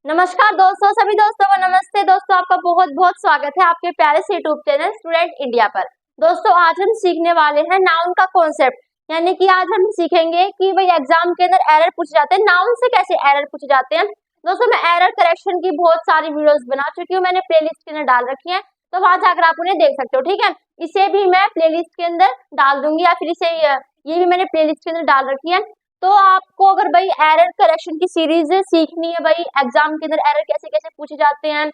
नमस्कार दोस्तों, सभी दोस्तों को नमस्ते। दोस्तों आपका बहुत बहुत स्वागत है आपके प्यारे से यूट्यूब चैनल स्टूडेंट इंडिया पर। दोस्तों आज हम सीखने वाले हैं नाउन का कॉन्सेप्ट, यानी कि आज हम सीखेंगे कि भाई एग्जाम के अंदर एरर पूछे जाते हैं, नाउन से कैसे एरर पूछे जाते हैं। दोस्तों मैं एरर करेक्शन की बहुत सारी वीडियोस बना चुकी हूँ, मैंने प्लेलिस्ट के अंदर डाल रखी है, तो वहां जाकर आप उन्हें देख सकते हो। ठीक है, इसे भी मैं प्लेलिस्ट के अंदर डाल दूंगी या फिर इसे ये भी मैंने प्लेलिस्ट के अंदर डाल रखी है। तो आपको अगर भाई एरर करेक्शन की सीरीज सीखनी है, भाई एग्जाम के अंदर एरर कैसे कैसे पूछे जाते हैं,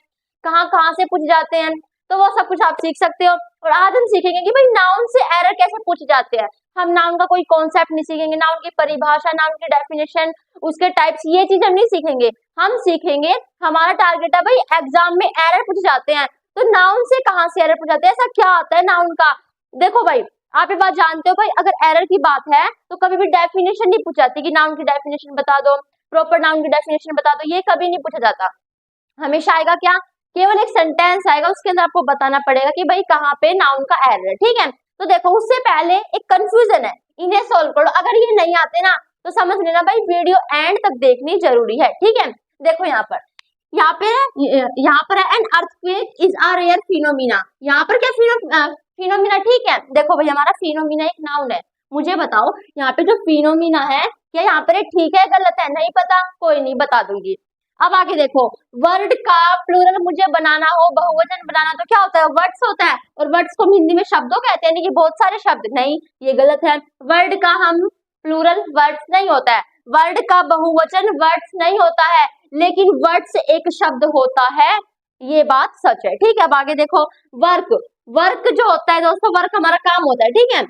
कहाँ कहाँ से पूछे जाते हैं, तो वो सब कुछ आप सीख सकते हो। और आज हम सीखेंगे कि भाई नाउन से एरर कैसे पूछे जाते हैं। हम नाउन का कोई कॉन्सेप्ट नहीं सीखेंगे, नाउन की परिभाषा, नाउन की डेफिनेशन, उसके टाइप्स, ये चीज हम नहीं सीखेंगे। हम सीखेंगे, हमारा टारगेट है भाई एग्जाम में एरर पूछे जाते हैं, तो नाउन से कहाँ से एरर पूछे जाते हैं, ऐसा क्या आता है नाउन का। देखो भाई, आप ये बात जानते हो भाई, अगर एरर की बात है तो कभी भी डेफिनेशन नहीं पूछी जाती कि नाउन की डेफिनेशन बता दो, प्रॉपर नाउन की डेफिनेशन बता दो, ये कभी नहीं पूछा जाता। हमेशा आएगा क्या, केवल एक सेंटेंस आएगा, उसके अंदर आपको बताना पड़ेगा कि भाई कहाँ पे नाउन का एरर है। ठीक है, तो देखो उससे पहले एक कंफ्यूजन है, इन्हें सोल्व करो। अगर ये नहीं आते ना तो समझ लेना भाई वीडियो एंड तक देखनी जरूरी है। ठीक है, देखो यहाँ पर है an earthquake is a rare phenomena. यहाँ पर क्या फिनोमिना, ठीक है। देखो भाई हमारा फिनोमिना एक नाउन है, मुझे बताओ यहाँ पे जो फिनोमिना है क्या यहाँ पर ठीक है गलत है, नहीं पता, कोई नहीं, बता दूंगी। अब आगे देखो, वर्ड का प्लूरल मुझे बनाना हो, बहुवचन बनाना, तो क्या होता है, वर्ड्स होता है, और वर्ड्स को हम हिंदी में शब्दों कहते हैं, यानी कि बहुत सारे शब्द। नहीं, ये गलत है। वर्ड का हम प्लूरल वर्ड्स नहीं होता है, वर्ड का बहुवचन वर्ड्स नहीं होता है, लेकिन वर्ड्स एक शब्द होता है, ये बात सच है। ठीक है, अब आगे देखो, वर्क, वर्क जो होता है दोस्तों, वर्क हमारा काम होता है। ठीक है,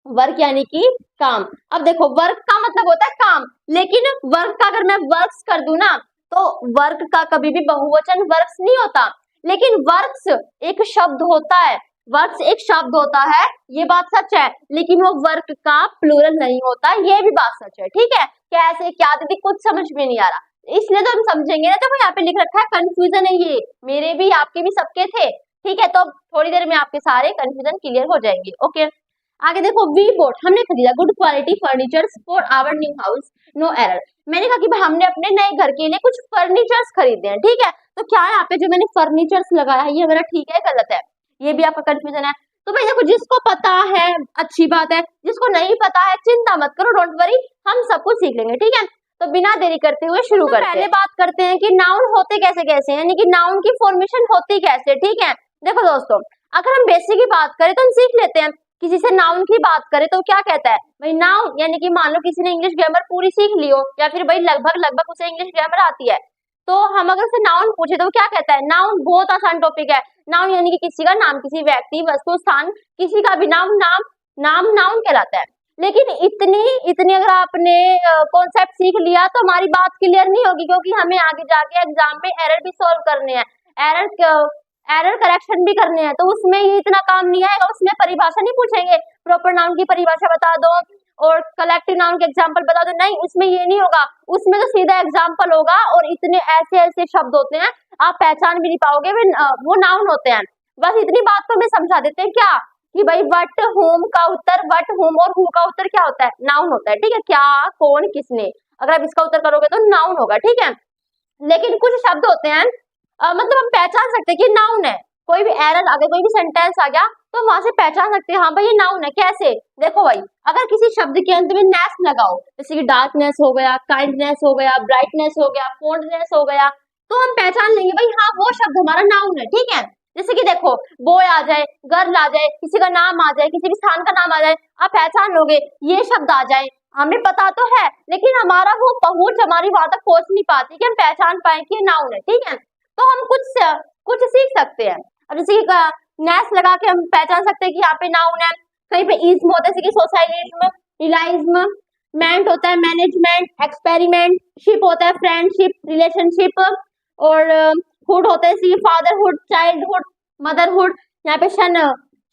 वर्क यानी कि काम। अब देखो वर्क का मतलब होता है काम, लेकिन वर्क का अगर मैं वर्क्स कर दूं ना, तो वर्क का कभी भी बहुवचन वर्क्स नहीं होता, लेकिन वर्क्स एक शब्द होता है, वर्क्स एक शब्द होता है, ये बात सच है, लेकिन वो वर्क का प्लूरल नहीं होता, ये भी बात सच है। ठीक है, कैसे क्या दीदी, कुछ समझ में नहीं आ रहा, इसलिए तो हम समझेंगे ना। देखो यहाँ पे लिख रखा है, कंफ्यूजन है, ये मेरे भी आपके भी सबके थे। ठीक है, तो थोड़ी देर में आपके सारे कंफ्यूजन क्लियर हो जाएंगे। ओके, आगे देखो, वी बोट, हमने खरीदा good quality furniture for our new house, no error. मैंने कहा कि भाई हमने अपने नए घर के लिए कुछ फर्नीचर्स खरीदे हैं। ठीक है, तो क्या है यहाँ पे जो मैंने फर्नीचर्स लगाया है, ये मेरा ठीक है गलत है, ये भी आपका कंफ्यूजन है। तो भाई देखो, जिसको पता है अच्छी बात है, जिसको नहीं पता है चिंता मत करो, डोंट वरी, हम सब कुछ सीख लेंगे। ठीक है, तो बिना देरी करते हुए शुरू करते हैं। पहले बात करते हैं कि नाउन होते कैसे कैसे, यानी कि नाउन की फॉर्मेशन होती कैसे। ठीक है, देखो दोस्तों, अगर हम बेसिक की बात करें तो हम सीख लेते हैं। किसी से नाउन की बात करें तो क्या कहता है भाई, नाउन, यानी कि मान लो किसी ने इंग्लिश ग्रामर पूरी सीख ली हो, या फिर भाई लगभग लगभग उसे इंग्लिश ग्रामर आती है, तो हम अगर से नाउन पूछे तो वो क्या कहता है, नाउन बहुत आसान टॉपिक है। नाउन यानी कि किसी का नाम, किसी व्यक्ति, वस्तु, स्थान, किसी का भी नाम, नाम नाउन कहलाता है। लेकिन इतनी इतनी अगर आपने कॉन्सेप्ट सीख लिया तो हमारी बात क्लियर नहीं होगी, क्योंकि हमें आगे जाके एग्जाम में एरर भी सॉल्व करने हैं, एरर करेक्शन भी करने हैं, तो उसमें ये इतना काम नहीं आएगा। उसमें परिभाषा नहीं पूछेंगे, प्रॉपर नाउन की परिभाषा बता दो और कलेक्टिव नाउन के एग्जांपल बता दो, नहीं, उसमें ये नहीं होगा। उसमें तो सीधा एग्जांपल होगा, और इतने ऐसे ऐसे शब्द होते हैं आप पहचान भी नहीं पाओगे, वो नाउन होते हैं। बस इतनी बात तो हमें समझा देते हैं क्या, कि भाई वट होम का उत्तर, वट होम और हु का उत्तर क्या होता है, नाउन होता है। ठीक है, क्या, कौन, किसने, अगर आप इसका उत्तर करोगे तो नाउन होगा। ठीक है, लेकिन कुछ शब्द होते हैं मतलब हम पहचान सकते हैं कि नाउन है, कोई भी एरर आ गया, कोई भी सेंटेंस आ गया, तो वहां से पहचान सकते हैं हाँ भाई ये नाउन है। कैसे, देखो भाई, अगर किसी शब्द के अंत में नेस लगाओ, जैसे कि डार्कनेस हो गया, काइंडनेस हो गया, ब्राइटनेस हो गया, फोल्डनेस हो गया, तो हम पहचान लेंगे भाई हाँ वो शब्द हमारा नाउन है। ठीक है, जैसे कि देखो, बॉय आ जाए, गर्ल आ जाए, किसी का नाम आ जाए, किसी भी स्थान का नाम आ जाए, आप पहचान लोगे, ये शब्द आ जाए, हमें पता तो है, लेकिन हमारा वो पहुंच हमारी वहां तक पहुंच नहीं पाती कि हम पहचान पाए कि ये नाउन है। ठीक है, तो हम कुछ सीख सकते हैं। अब जैसे नेस लगा के हम पहचान सकते हैं कि यहाँ पे नाउन है। कहीं पे इज्म होता है, जैसे कि सोसाइलिज्म, रिलाइज्म, मेंट होता है मैनेजमेंट, एक्सपेरिमेंट, शिप होता है फ्रेंडशिप, रिलेशनशिप, और हुड होता है जैसे फादरहुड, चाइल्डहुड, मदरहुड। यहाँ पे शन,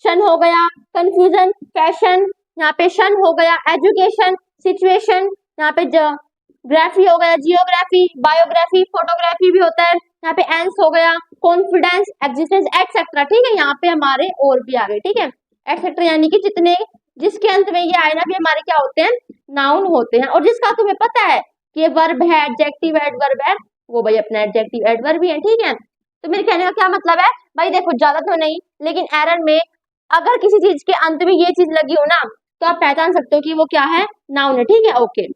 शन हो गया कंफ्यूजन, फैशन, यहाँ पे शन हो गया एजुकेशन, सिचुएशन, यहाँ पे ग्राफी हो गया, जियोग्राफी, बायोग्राफी, फोटोग्राफी भी होता है। यहाँ पे एंस हो गया कॉन्फिडेंस, एग्जिस्टेंस, एटसेट्रा। ठीक है, यहाँ पे हमारे और भी आ गए। ठीक है, एटसेट्रा यानी कि जितने, जिसके अंत में ये आए ना भी हमारे क्या होते हैं, नाउन होते हैं। और जिसका तुम्हें पता है कि ये वर्ब है, एडजेक्टिव एडवर्ब है, वो भाई अपना एडजेक्टिव एडवर्ब भी है, ठीक है। तो मेरे कहने का क्या मतलब है भाई, देखो ज्यादा तो नहीं, लेकिन एरर में अगर किसी चीज के अंत में ये चीज लगी हो ना, तो आप पहचान सकते हो कि वो क्या है, नाउन है, ठीक है। ओके,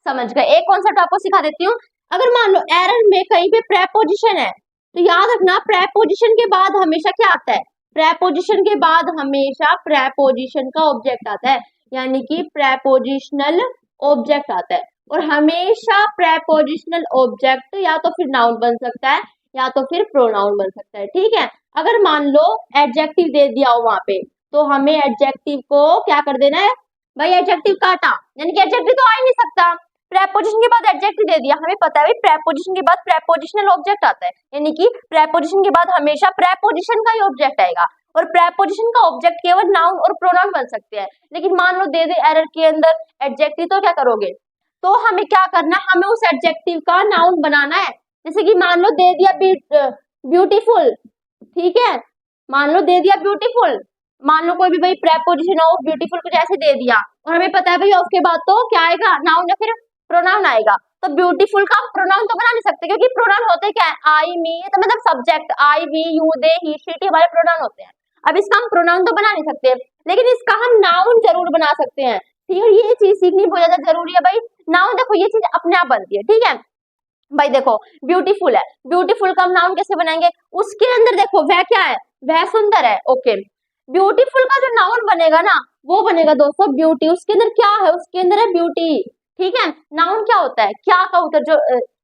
समझ गए। एक कॉन्सेप्ट आपको सिखा देती हूँ। अगर मान लो एरर में कहीं पे प्रेपोजिशन है, तो याद रखना प्रेपोजिशन के बाद हमेशा क्या आता है, प्रेपोजिशन के बाद हमेशा प्रेपोजिशन का ऑब्जेक्ट आता है, यानी कि प्रेपोजिशनल ऑब्जेक्ट आता है। और हमेशा प्रेपोजिशनल ऑब्जेक्ट या तो फिर नाउन बन सकता है या तो फिर प्रोनाउन बन सकता है, ठीक है। अगर मान लो एडजेक्टिव दे दिया हो वहां पे, तो हमें एडजेक्टिव को क्या कर देना है भाई, एडजेक्टिव काटा, यानी कि एडजेक्टिव तो आ ही नहीं सकता। प्रेपोजिशन के बाद एडजेक्टिव दे दिया, हमें पता है भाई प्रेपोजिशन के बाद प्रेपोजिशनल ऑब्जेक्ट आता है, यानी कि प्रेपोजिशन के बाद हमेशा प्रेपोजिशन का ही ऑब्जेक्ट आएगा, और प्रेपोजिशन का ऑब्जेक्ट केवल नाउन और प्रोनाउन बन सकते हैं। लेकिन मान लो दे दे एरर के अंदर एडजेक्टिव, तो क्या करोगे, तो हमें क्या करना, हमें उस एडजेक्टिव का नाउन बनाना है। जैसे कि मान लो दे दिया ब्यूटीफुल, ठीक है, मान लो दे दिया ब्यूटीफुल, मान लो कोई भी भाई प्रेपोजिशन ऑफ ब्यूटीफुल कुछ ऐसे दे दिया, और हमें पता है भाई उसके बाद तो क्या आएगा, नाउन या फिर प्रोनाउन आएगा। तो ब्यूटीफुल का प्रोनाउन तो बना नहीं सकते, क्योंकि प्रोनाउन होते क्या है, आई मी, तो मतलब subject, I we you they he she it हमारे प्रोनाउन होते हैं। अब इसका हम प्रोनाउन तो बना नहीं सकते, लेकिन इसका हम नाउन जरूर बना सकते हैं, ठीक है। ये चीज सीखनी बहुत ज्यादा जरूरी है भाई। नाउन देखो ये चीज अपने आप बनती है, ठीक है भाई। देखो ब्यूटीफुल है, ब्यूटीफुल का हम नाउन कैसे बनाएंगे, उसके अंदर देखो वह क्या है, वह सुंदर है। ओके, ब्यूटीफुल का जो नाउन बनेगा ना, वो बनेगा दोस्तों ब्यूटी। उसके अंदर क्या है, उसके अंदर है ब्यूटी, ठीक है। नाउन क्या होता है, क्या का उत्तर जो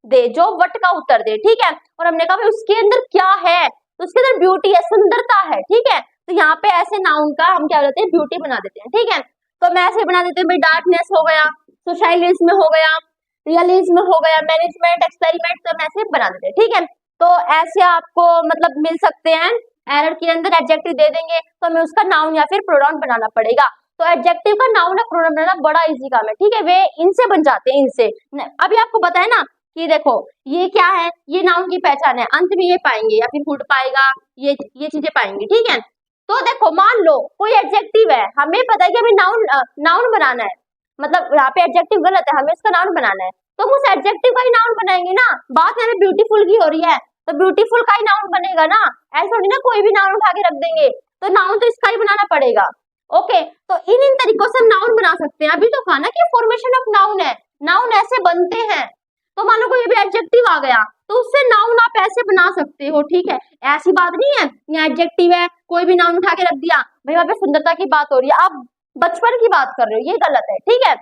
दे, जो वट का उत्तर दे, ठीक है। और हमने कहा भाई उसके अंदर क्या है, तो उसके अंदर ब्यूटी है, सुंदरता है, ठीक है। तो यहाँ पे ऐसे नाउन का हम क्या करते हैं, ब्यूटी बना देते हैं, ठीक है। तो मैं ऐसे बना देते हैं भाई, डार्कनेस हो गया, सोशलिज्म हो गया, रियलिज्म हो गया, मैनेजमेंट, एक्सपेरिमेंट, तो हम ऐसे बना देते हैं, ठीक है। तो ऐसे आपको मतलब मिल सकते हैं, एरर के अंदर एडजेक्टिव दे देंगे तो हमें उसका नाउन या फिर प्रोनाउन बनाना पड़ेगा। तो एडजेक्टिव का नाउन या प्रोनाउन बनाना बड़ा इजी काम है, ठीक है। वे इनसे बन जाते हैं, इनसे। अभी आपको पता है ना कि देखो ये क्या है, ये नाउन की पहचान है, अंत में ये पाएंगे या फिर हुड पाएगा, ये चीजें पाएंगे, ठीक है। तो देखो मान लो कोई एडजेक्टिव है, हमें पता है कि हमें नाउन बनाना है, मतलब यहाँ पे एडजेक्टिव गलत है, हमें उसका नाउन बनाना है, तो हम उस एडजेक्टिव का ही नाउन बनाएंगे ना। बात हमें ब्यूटीफुल की हो रही है, तो ब्यूटीफुल का ही नाउन बनेगा ना, ऐसा थोड़ी ना कोई भी नाउन उठा के रख देंगे, तो नाउन तो इसका ही बनाना पड़ेगा। ओके, तो इन तरीकों से हम नाउन बना सकते हैं। अभी तो कहा ना कि फॉर्मेशन ऑफ नाउन है, नाउन ऐसे बनते हैं। तो मान लो कोई भी एडजेक्टिव आ गया, तो उससे नाउन आप ऐसे बना सकते हो, ठीक है। ऐसी बात नहीं है यहाँ एडजेक्टिव है, कोई भी नाउन उठा के रख दिया, भाई वहां पे सुंदरता की बात हो रही है, आप बचपन की बात कर रहे हो, ये गलत है, ठीक है।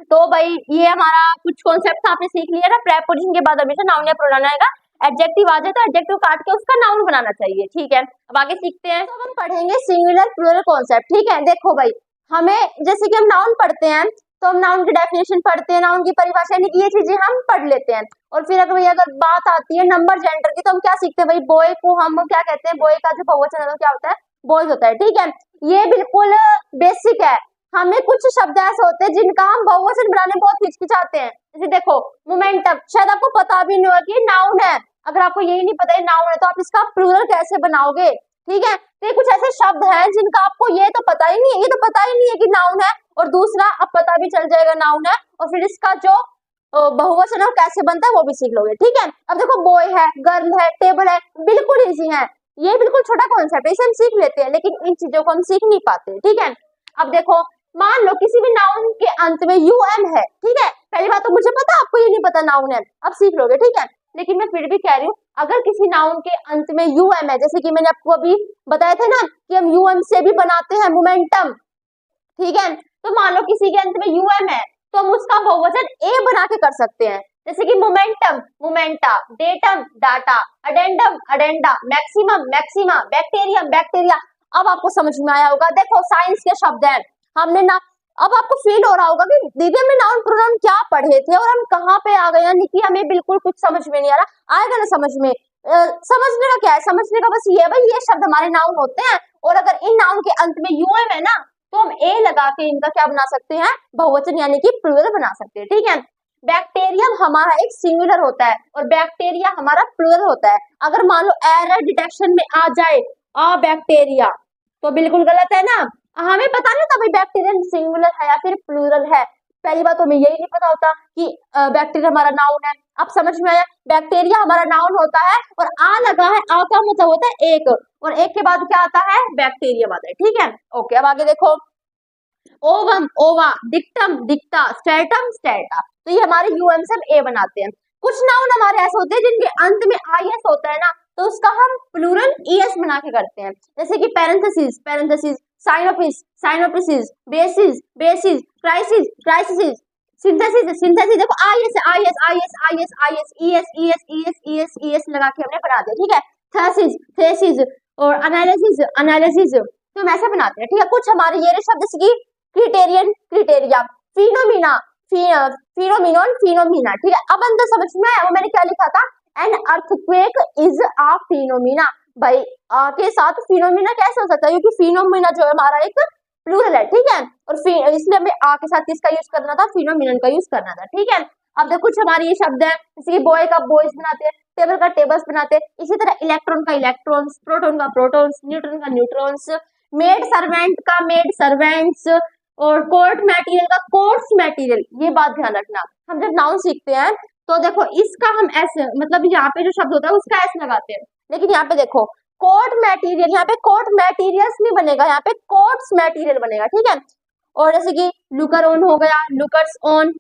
तो भाई ये हमारा कुछ कॉन्सेप्ट आपने सीख लिया ना, प्रेपोजिशन के बाद हमेशा नाउन या प्रोनाउन आएगा, एडजेक्टिव आ जाए तो एडजेक्टिव काट के उसका नाउन बनाना चाहिए, ठीक है। अब आगे सीखते हैं, तो हम पढ़ेंगे सिंगुलर प्लूरल कॉन्सेप्ट, ठीक है। देखो भाई हमें जैसे कि हम नाउन पढ़ते हैं, तो हम नाउन की डेफिनेशन पढ़ते हैं, नाउन की परिभाषा, यानी कि ये चीजें हम पढ़ लेते हैं। और फिर अगर भाई अगर बात आती है नंबर जेंडर की, तो हम क्या सीखते हैं भाई, बॉय को हम क्या कहते हैं, बॉय का जो बहुवचन है तो क्या होता है, बॉयज होता है, ठीक है। ये बिल्कुल बेसिक है। हमें कुछ शब्द ऐसे होते हैं जिनका हम बहुवचन बनाने में बहुत हिचकिचाते हैं, जैसे देखो मोमेंटम, शायद आपको पता भी नहीं होगा कि नाउन है। अगर आपको यही नहीं पता है नाउन है, तो आप इसका प्लूरल कैसे बनाओगे, ठीक है। तो ये कुछ ऐसे शब्द हैं जिनका आपको ये तो पता ही नहीं है, ये तो पता ही नहीं है कि नाउन है, और दूसरा अब पता भी चल जाएगा नाउन है, और फिर इसका जो बहुवचन है कैसे बनता है वो भी सीख लोगे, ठीक है। अब देखो बॉय है, गर्ल है, टेबल है, बिल्कुल इजी है, ये बिल्कुल छोटा कॉन्सेप्ट है, इसे हम सीख लेते हैं, लेकिन इन चीजों को हम सीख नहीं पाते, ठीक है। अब देखो मान लो किसी भी नाउन के अंत में यूएम है, ठीक है। पहली बात तो मुझे पता, आपको ये नहीं पता नाउन है, अब सीख लोगे, ठीक है। लेकिन मैं फिर भी कह रही हूँ, अगर किसी नाउन के अंत में यूएम है, जैसे कि मैंने आपको अभी बताया था ना कि हम यूएम से भी बनाते हैं मोमेंटम, ठीक है। तो मान लो किसी के अंत में यूएम है, तो हम उसका बहुवचन ए बना के कर सकते हैं, जैसे कि momentum momenta, datum data, addendum addenda, maximum maxima, bacterium bacteria. अब आपको समझ में आया होगा, देखो साइंस के शब्द हैं, हमने ना, अब आपको फील हो रहा होगा कि दीदी हमने नाउन प्रोनाउन क्या पढ़े थे और हम कहाँ पे आ गए, यानी कि हमें बिल्कुल कुछ समझ में नहीं आ रहा। आएगा ना समझ में, समझने का क्या है, समझने का बस ये है भाई, ये शब्द हमारे नाउन होते हैं, और अगर इन नाउन के अंत में यूएम है ना, तो हम ए लगा के इनका क्या बना सकते हैं, बहुवचन यानी कि प्लूरल बना सकते हैं, ठीक है। बैक्टीरियम हमारा एक सिंगुलर होता है और बैक्टीरिया हमारा प्लूरल होता है। अगर मान लो एरर डिटेक्शन में आ जाए अ बैक्टीरिया, तो बिल्कुल गलत है ना, हमें पता नहीं था भाई बैक्टीरियम सिंगुलर है या फिर प्लूरल है, पहली बात तो हमें यही नहीं पता होता कि बैक्टीरिया हमारा नाउन है। अब समझ में आया, बैक्टीरिया हमारा नाउन होता है और आ लगा है, आ का मतलब होता है एक, और एक के बाद क्या आता है, बैक्टीरियम आता है। ठीक है, ओके। अब आगे देखो, ओवम ओवा, डिक्टम डिक्टा, स्ट्रेटम स्टेटा, तो ये हमारे यूएम से ए बनाते हैं। कुछ नाउन हमारे ऐसे होते हैं जिनके अंत में आईएस होता है ना, तो उसका हम प्लूरल ईएस बना के करते हैं, जैसे कि parenthesis parentheses, synopsis synopses, basis bases, crisis crises, synthesis syntheses. देखो IS IS IS IS IS ES ES ES ES ES लगा के हमने बना दिया। ठीक है, थेसिस थेसिस और एनालिसिस एनालिसिस, तो हम ऐसे बनाते हैं। ठीक है, कुछ हमारे ये शब्द जैसे कि क्रिटेरियन क्रिटेरिया, फिनोमिना फिनोमिनोन फिनोमिना। ठीक है, अब अंदर समझ में आया, वो मैंने क्या लिखा था, N earthquake is a phenomena. भाई के साथ फिनोमिना कैसे हो सकता है, क्योंकि फिनोमिना जो है हमारा एक प्लूरल है। ठीक है, और इसलिए हमें आ के साथ किसका यूज करना था, फिनोमिनन का यूज करना था। ठीक है, अब देखो कुछ हमारे ये शब्द है, जैसे कि बॉय का बॉयज बनाते हैं, टेबल का टेबल्स बनाते हैं, इसी तरह इलेक्ट्रॉन का इलेक्ट्रॉन्स, प्रोटॉन का प्रोटॉन्स, न्यूट्रॉन का न्यूट्रॉन्स, मेड सर्वेंट का मेड सर्वेंट्स, और कोर्ट मटेरियल का कोर्ट्स मटेरियल। ये बात ध्यान रखना, हम जब नाउन सीखते हैं तो देखो इसका हम ऐसे, मतलब यहाँ पे जो शब्द होता है उसका ऐसे लगाते हैं, लेकिन यहाँ पे देखो कोर्ट मटेरियल, यहाँ पे कोर्ट मटेरियल्स नहीं बनेगा, यहाँ पे कोर्ट्स मटेरियल बनेगा। ठीक है, और जैसे कि लुकर ऑन हो गया, lookers on,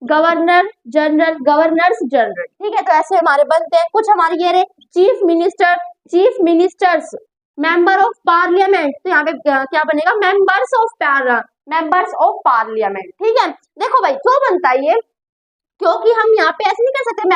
governor general, governors general. ठीक है, तो ऐसे हमारे बनते हैं। कुछ हमारे ये रहे, chief minister chief ministers, member of parliament, तो यहाँ पे क्या बनेगा, मेंबर्स ऑफ पार्लियामेंट। ठीक है, देखो भाई क्यों बनता है ये, क्योंकि हम यहाँ पे ऐसे नहीं कर सकते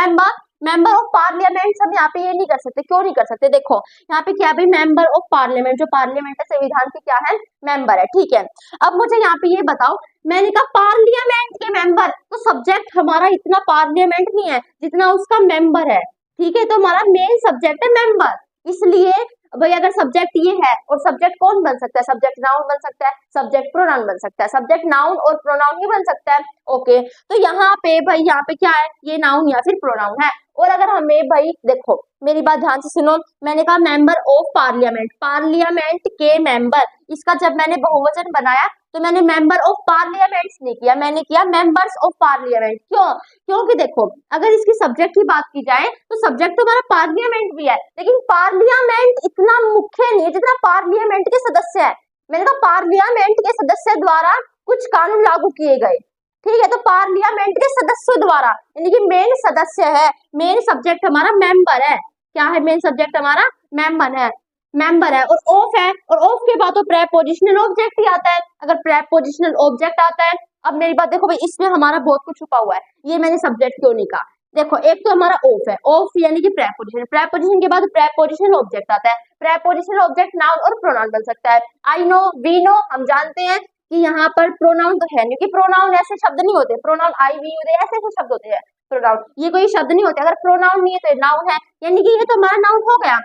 मेंबर ऑफ पार्लियामेंट, हम यहाँ पे ये नहीं कर सकते। क्यों नहीं कर सकते, देखो यहाँ पे क्या भाई, मेंबर ऑफ पार्लियामेंट, जो पार्लियामेंट संविधान के क्या है, मेंबर है। ठीक है, अब मुझे यहाँ पे ये बताओ, मैंने कहा पार्लियामेंट के मेंबर, तो सब्जेक्ट हमारा इतना पार्लियामेंट नहीं है जितना उसका मेंबर है। ठीक है, तो हमारा मेन सब्जेक्ट है मेंबर, इसलिए भाई अगर सब्जेक्ट ये है, और सब्जेक्ट कौन बन सकता है, सब्जेक्ट नाउन बन सकता है, सब्जेक्ट प्रोनाउन बन सकता है, सब्जेक्ट नाउन और प्रोनाउन ही बन सकता है। ओके, तो यहाँ पे भाई, यहाँ पे क्या है, ये नाउन या फिर प्रोनाउन है। और अगर हमें भाई देखो, मेरी बात ध्यान से सुनो, मैंने कहा मेंबर ऑफ पार्लियामेंट, पार्लियामेंट के मेंबर, इसका जब मैंने बहुवचन बनाया तो मैंने मेंबर ऑफ पार्लियामेंट नहीं किया, मैंने किया मेंबर्स ऑफ पार्लियामेंट। क्यों, क्योंकि देखो अगर इसकी सब्जेक्ट की बात की जाए तो सब्जेक्ट तो हमारा पार्लियामेंट भी है, लेकिन पार्लियामेंट इतना मुख्य नहीं है जितना पार्लियामेंट के सदस्य है। मैंने कहा पार्लियामेंट के सदस्य द्वारा कुछ कानून लागू किए गए। ठीक है, तो पार्लियामेंट के सदस्यों द्वारा, यानी कि मेन सदस्य है, मेन सब्जेक्ट हमारा मेंबर है। क्या है, मेन सब्जेक्ट हमारा मेंबर है, और ऑफ है, और ऑफ के बाद तो प्रेपोजिशनल ऑब्जेक्ट ही आता है। अगर प्रेपोजिशनल ऑब्जेक्ट आता है, अब मेरी बात देखो भाई, इसमें हमारा बहुत कुछ छुपा हुआ है, ये मैंने सब्जेक्ट क्यों नहीं कहा। देखो एक तो हमारा ऑफ है, ऑफ यानी कि प्रेपोजिशन, प्रेपोजिशन के बाद प्रेपोजिशनल ऑब्जेक्ट आता है, प्रेपोजिशनल ऑब्जेक्ट नाउन और प्रोनाउन बन सकता है। आई नो, वी नो, हम जानते हैं कि यहाँ पर प्रोनाउन तो है नहीं, क्योंकि प्रोनाउन ऐसे शब्द नहीं होते, प्रोनाउन आई वी यू ऐसे ऐसे शब्द होते हैं, प्रोनाउन ये कोई शब्द नहीं होते। अगर प्रोनाउन नहीं है तो नाउन है, यानी कि ये तो हमारा नाउन हो गया,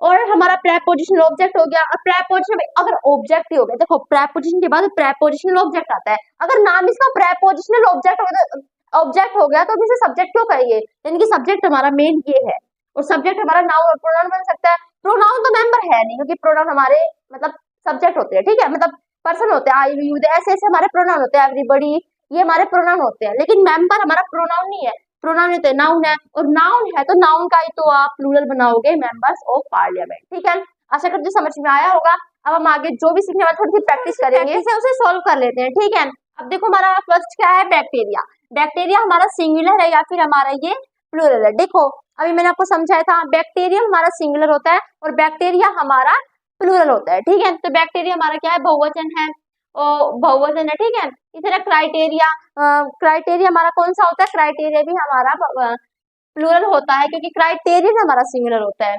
और हमारा प्रेपोजिशनल ऑब्जेक्ट हो गया। और प्रेपोजिशन अगर ऑब्जेक्ट ही हो गया, देखो प्रेपोजिशन के बाद प्रेपोजिशनल ऑब्जेक्ट आता है, अगर नाम इसका प्रेपोजिशनल ऑब्जेक्ट हो गया तो हम इसे सब्जेक्ट क्यों कहेंगे, यानी कि सब्जेक्ट हमारा मेन ये है, और सब्जेक्ट हमारा नाउन और प्रोनाउन बन सकता है। प्रोनाउन तो मेंबर है नहीं, क्योंकि प्रोनाउन हमारे मतलब सब्जेक्ट होते हैं। ठीक है, मतलब पर्सन होते हैं, आई वी यू ऐसे ऐसे हमारे प्रोनाउन होते हैं, एवरीबॉडी, ये हमारे प्रोनाउन होते हैं, लेकिन मेंबर हमारा प्रोनाउन नहीं है, प्रोनाउन है तो नाउन है, और नाउन है तो नाउन का ही तो आप प्लूरल बनाओगे, मेंबर्स ऑफ पार्लियामेंट। ठीक है, आशा करती हूँ समझ में आया होगा। अब हम आगे जो भी सीखने वाले थोड़ी सी प्रैक्टिस करेंगे, उसे सोल्व कर लेते हैं। ठीक है, अब देखो हमारा फर्स्ट क्या है, बैक्टीरिया। बैक्टीरिया हमारा सिंगुलर है या फिर हमारा ये प्लूरल है। देखो अभी मैंने आपको समझाया था, बैक्टीरियम हमारा सिंगुलर होता है और बैक्टीरिया हमारा प्लूरल होता है। ठीक है, तो बैक्टीरिया हमारा क्या है, बहुवचन है, बहुवचन है। ठीक है, इस तरह क्राइटेरिया, क्राइटेरिया हमारा कौन सा होता है, क्राइटेरिया भी हमारा प्लूरल होता है, क्योंकि क्राइटेरियन हमारा सिंगुलर होता है।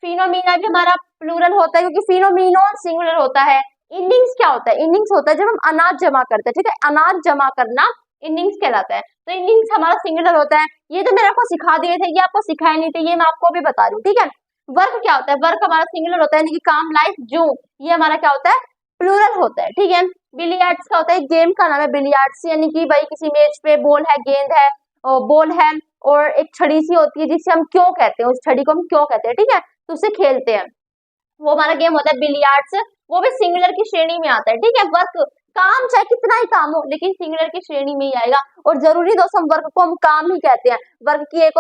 फिनोमिना भी हमारा प्लूरल होता है, क्योंकि फिनोमिनोन सिंगुलर होता है। इनिंग्स क्या होता है, इनिंग्स होता है जब हम अनाज जमा करते हैं। ठीक है, अनाज जमा करना इनिंग्स कहलाता है, तो इनिंग्स हमारा सिंगुलर होता है। ये तो मैंने आपको सिखा दिए थे, ये आपको सिखाए नहीं थे, ये मैं आपको भी बता रही हूँ। ठीक है, वर्क क्या होता है, वर्क हमारा सिंगुलर होता है, यानी कि काम, लाइफ, जो, ये हमारा क्या होता है, प्लूरल होता है। ठीक है, बिलियर्ड्स का होता है, गेम का नाम है बिलियर्ड्स, यानी कि भाई किसी मेज पे बॉल है, गेंद है, बॉल है, और एक छड़ी सी होती है जिसे हम क्यों कहते हैं, उस छड़ी को हम क्यों कहते हैं। ठीक है, तो उसे खेलते हैं, वो हमारा गेम होता है बिलियर्ड्स, वो भी सिंगुलर की श्रेणी में आता है। ठीक है, वर्क काम चाहे कितना ही काम हो लेकिन सिंगुलर की श्रेणी में ही आएगा। और जरूरी दोस्तों वर्ग को हम काम ही कहते हैं। वर्ग की एक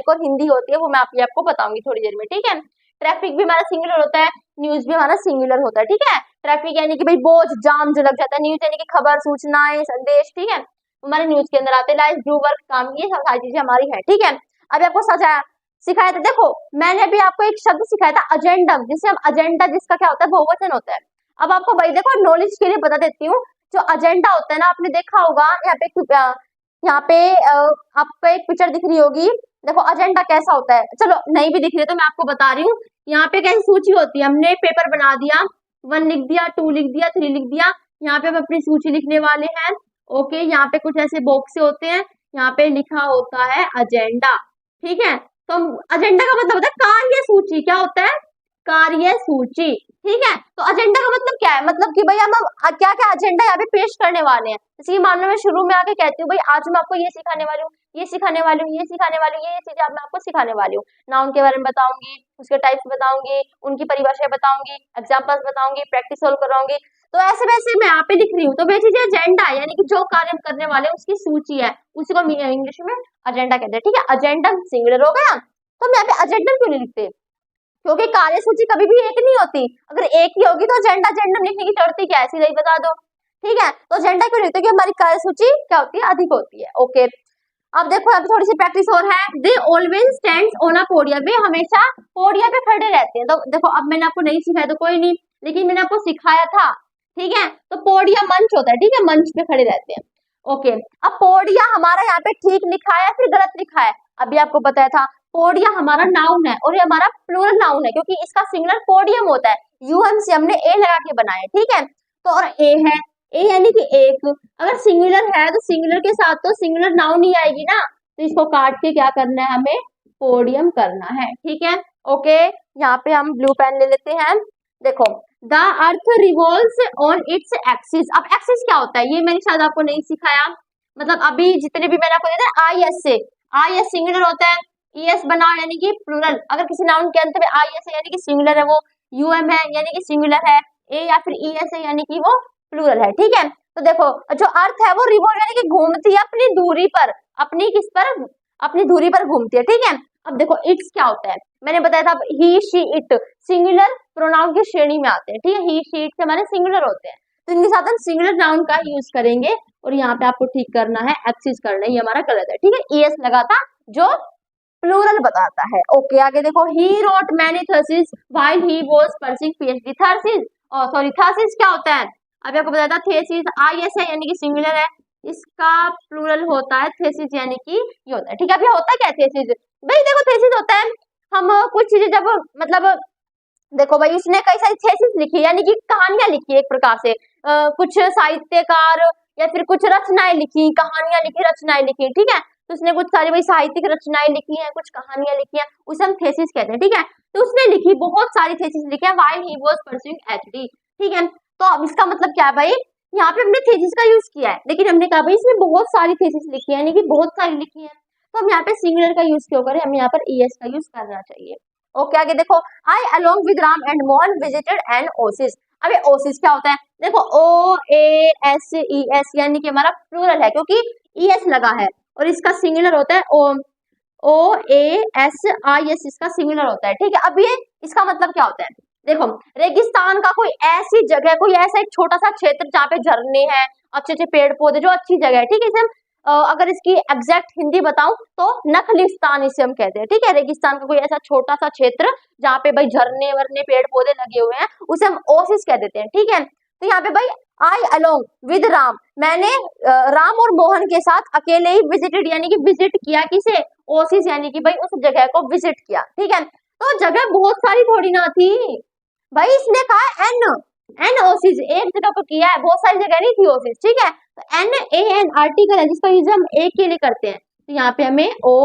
और हिंदी होती है, वो मैं आपको बताऊंगी थोड़ी देर में, ठीक है। ट्रैफिक भी हमारा सिंगुलर होता है, न्यूज भी हमारा सिंगुलर होता है, ठीक है। ट्रैफिक यानी कि भाई बोझ जाम जो लग जाता है, न्यूज यानी कि खबर सूचनाएं संदेश, ठीक है, हमारे न्यूज के अंदर आते हैं। लाइफ डू वर्क काम, ये सब सारी चीजें हमारी है, ठीक है। अभी आपको सजाया सिखाया था, देखो मैंने अभी आपको एक शब्द सिखाया था अजेंडम, जिसे हम अजेंडा, जिसका क्या होता है बहुवचन होता है। अब आपको भाई देखो नॉलेज के लिए बता देती हूँ, जो अजेंडा होता है ना, आपने देखा होगा यहाँ पे आपको एक पिक्चर दिख रही होगी, देखो अजेंडा कैसा होता है। चलो नहीं भी दिख रही है तो मैं आपको बता रही हूँ। यहाँ पे कैसी सूची होती है, हमने पेपर बना दिया, 1 लिख दिया, 2 लिख दिया, 3 लिख दिया, यहाँ पे हम अपनी सूची लिखने वाले हैं। ओके, यहाँ पे कुछ ऐसे बॉक्स होते हैं, यहाँ पे लिखा होता है अजेंडा, ठीक है। तो अजेंडा का मतलब होता है कार्य सूची, क्या होता है कार्य सूची, ठीक है। तो एजेंडा का मतलब क्या है, मतलब कि भाई हम क्या क्या एजेंडा यहाँ पे पेश करने वाले हैं। जैसे कि मान लो मैं शुरू में आके कहती हूँ भाई आज मैं आपको ये सिखाने वाली हूँ, ये सिखाने वाली हूँ, ये सिखाने वाली हूँ, ये चीजें मैं आपको सिखाने वाली हूँ। नाउन के बारे में बताऊंगी, उसके टाइप्स बताऊंगी, उनकी परिभाषाएं बताऊंगी, एग्जाम्पल्स बताऊंगी, प्रैक्टिस सोल्व कराऊंगी। तो ऐसे वैसे मैं यहाँ पे लिख रही हूँ, तो वह चीजें एजेंडा यानी कि जो कार्य हम करने वाले हैं उसकी सूची है, उसी को इंग्लिश में एजेंडा कहते हैं, ठीक है। एजेंडम सिंगुलर हो गया, तो हम यहाँ पे एजेंडम क्यों नहीं लिखते, क्योंकि कार्य सूची कभी भी एक नहीं होती। अगर एक ही होगी तो एजेंडा एजेंडम लिखने की जरूरत ही क्या है, सीधा ही बता दो, ठीक है। तो एजेंडा क्यों लिखते हैं कि हमारी कार्य सूची क्या होती है, अधिक होती है। ओके, अब देखो अब थोड़ी सी प्रैक्टिस और है। They always stands on a podium, वे हमेशा पोडियम पे खड़े रहते हैं। तो देखो अब मैंने आपको नहीं सिखाया तो कोई नहीं, लेकिन मैंने आपको सिखाया था, ठीक है। तो पोडियम मंच होता है, ठीक है, मंच पे खड़े रहते हैं। ओके, अब पोडिया हमारा यहाँ पे ठीक लिखा है फिर गलत लिखा है, अभी आपको बताया था। पोडिया हमारा नाउन है और ये हमारा प्लूरल नाउन है, क्योंकि इसका सिंगुलर पोडियम होता है। यूएम से हमने ए लगा के बनाया, ठीक है। तो और ए है, ए यानी कि एक, अगर सिंगुलर है तो सिंगुलर के साथ तो सिंगुलर नाउन ही आएगी ना, तो इसको काट के क्या करना है, हमें पोडियम करना है, ठीक है। ओके, यहाँ पे हम ब्लू पेन ले लेते हैं। देखो the earth revolves on its axis, अब एक्सिस क्या होता है ये मैंने शायद आपको नहीं सिखाया, मतलब अभी जितने भी मैंने आपको दिया आई एस से, आई एस सिंगुलर होता है, ईएस बनाओ यानी कि प्लूरल, अगर किसी नाउन के अंत में आई एस है यानी कि सिंगुलर है, वो यूएम है यानी कि सिंगुलर है, ए या फिर ईएस है यानी कि वो प्लूरल है, ठीक है। तो देखो जो अर्थ है वो रिवॉल्व यानी कि घूमती है अपनी दूरी पर, अपनी किस पर, अपनी दूरी पर घूमती है, ठीक है। अब देखो इट्स क्या होता है, मैंने बताया था ही शी इट सिंगुलर प्रोनाउन की श्रेणी में आते हैं, ठीक है। ही शी इट से हमारे सिंगुलर होते हैं, तो इनके साथ हम सिंगुलर नाउन का यूज करेंगे। और यहाँ पे आपको ठीक करना है, एक्सिस करना है, ये हमारा गलत है, ठीक है। ईएस लगा था जो प्लूरल बताता है। ओके, आगे देखो he wrote many theses while he was pursuing PhD, thesis sorry theses क्या होता है, अभी आपको बताया था थेसिस, आईएस है यानी कि सिंगुलर है, इसका प्लूरल होता है थेसिस यानी कि ये होता है, ठीक है। अभी होता क्या है थेसिस, भाई देखो थेसिस होता है हम कुछ चीजें जब मतलब देखो भाई उसने कई सारी थेसिस लिखी यानी कि कहानियां लिखी एक प्रकार से, कुछ साहित्यकार या फिर कुछ रचनाएं लिखी, कहानियां लिखी, रचनाएं लिखी, ठीक है। तो उसने कुछ सारी भाई साहित्यिक रचनाएं लिखी हैं, कुछ कहानियां लिखी हैं, उसे हम थेसिस कहते हैं, ठीक है। तो उसने लिखी बहुत सारी थेसिस लिखी है while he was pursuing HD, ठीक है। तो अब इसका मतलब क्या है भाई, यहाँ पे हमने थेसिस का यूज किया है, लेकिन हमने कहा भाई इसमें बहुत सारी थेसिस लिखी है यानी कि बहुत सारी लिखी है, तो हम यहाँ पे सिंगुलर का यूज क्यों करें, हमें यहाँ पर ईएस का यूज करना चाहिए। ओके, आगे देखो I along with Ram and Mohan visited an oasis, अब ये ओसिस क्या होता है, देखो ओ ए एस ई एस यानी कि हमारा प्लूरल है क्योंकि ईएस लगा है, और इसका सिंगुलर होता है ओ ए एस आई एस, इसका सिंगुलर होता है, ठीक है। अब ये इसका मतलब क्या होता है, देखो रेगिस्तान का कोई ऐसी जगह, कोई ऐसा एक छोटा सा क्षेत्र जहाँ पे झरने हैं, अच्छे अच्छे पेड़ पौधे, जो अच्छी जगह है, ठीक है। इसे हम अगर इसकी एग्जैक्ट हिंदी बताऊं तो नखलिस्तान इसे हम कहते हैं, ठीक है। रेगिस्तान का कोई ऐसा छोटा सा क्षेत्र जहाँ पे भाई झरने वरने पेड़ पौधे लगे हुए हैं, उसे हम ओसिस कह देते हैं, ठीक है। तो यहाँ पे भाई आई अलोंग विद राम, मैंने राम और मोहन के साथ अकेले ही विजिटेड यानी कि विजिट किया, किसे, ओसिस यानी कि भाई उस जगह को विजिट किया, ठीक है। तो जगह बहुत सारी थोड़ी ना थी भाई, इसने कहा एन ओसिस, एक जगह पर किया है, बहुत सारी जगह नहीं थी ओसिस, ठीक है। तो एन ए एन आर्टिकल है जिसका यूज हम एक के लिए करते हैं, तो यहाँ पे हमें O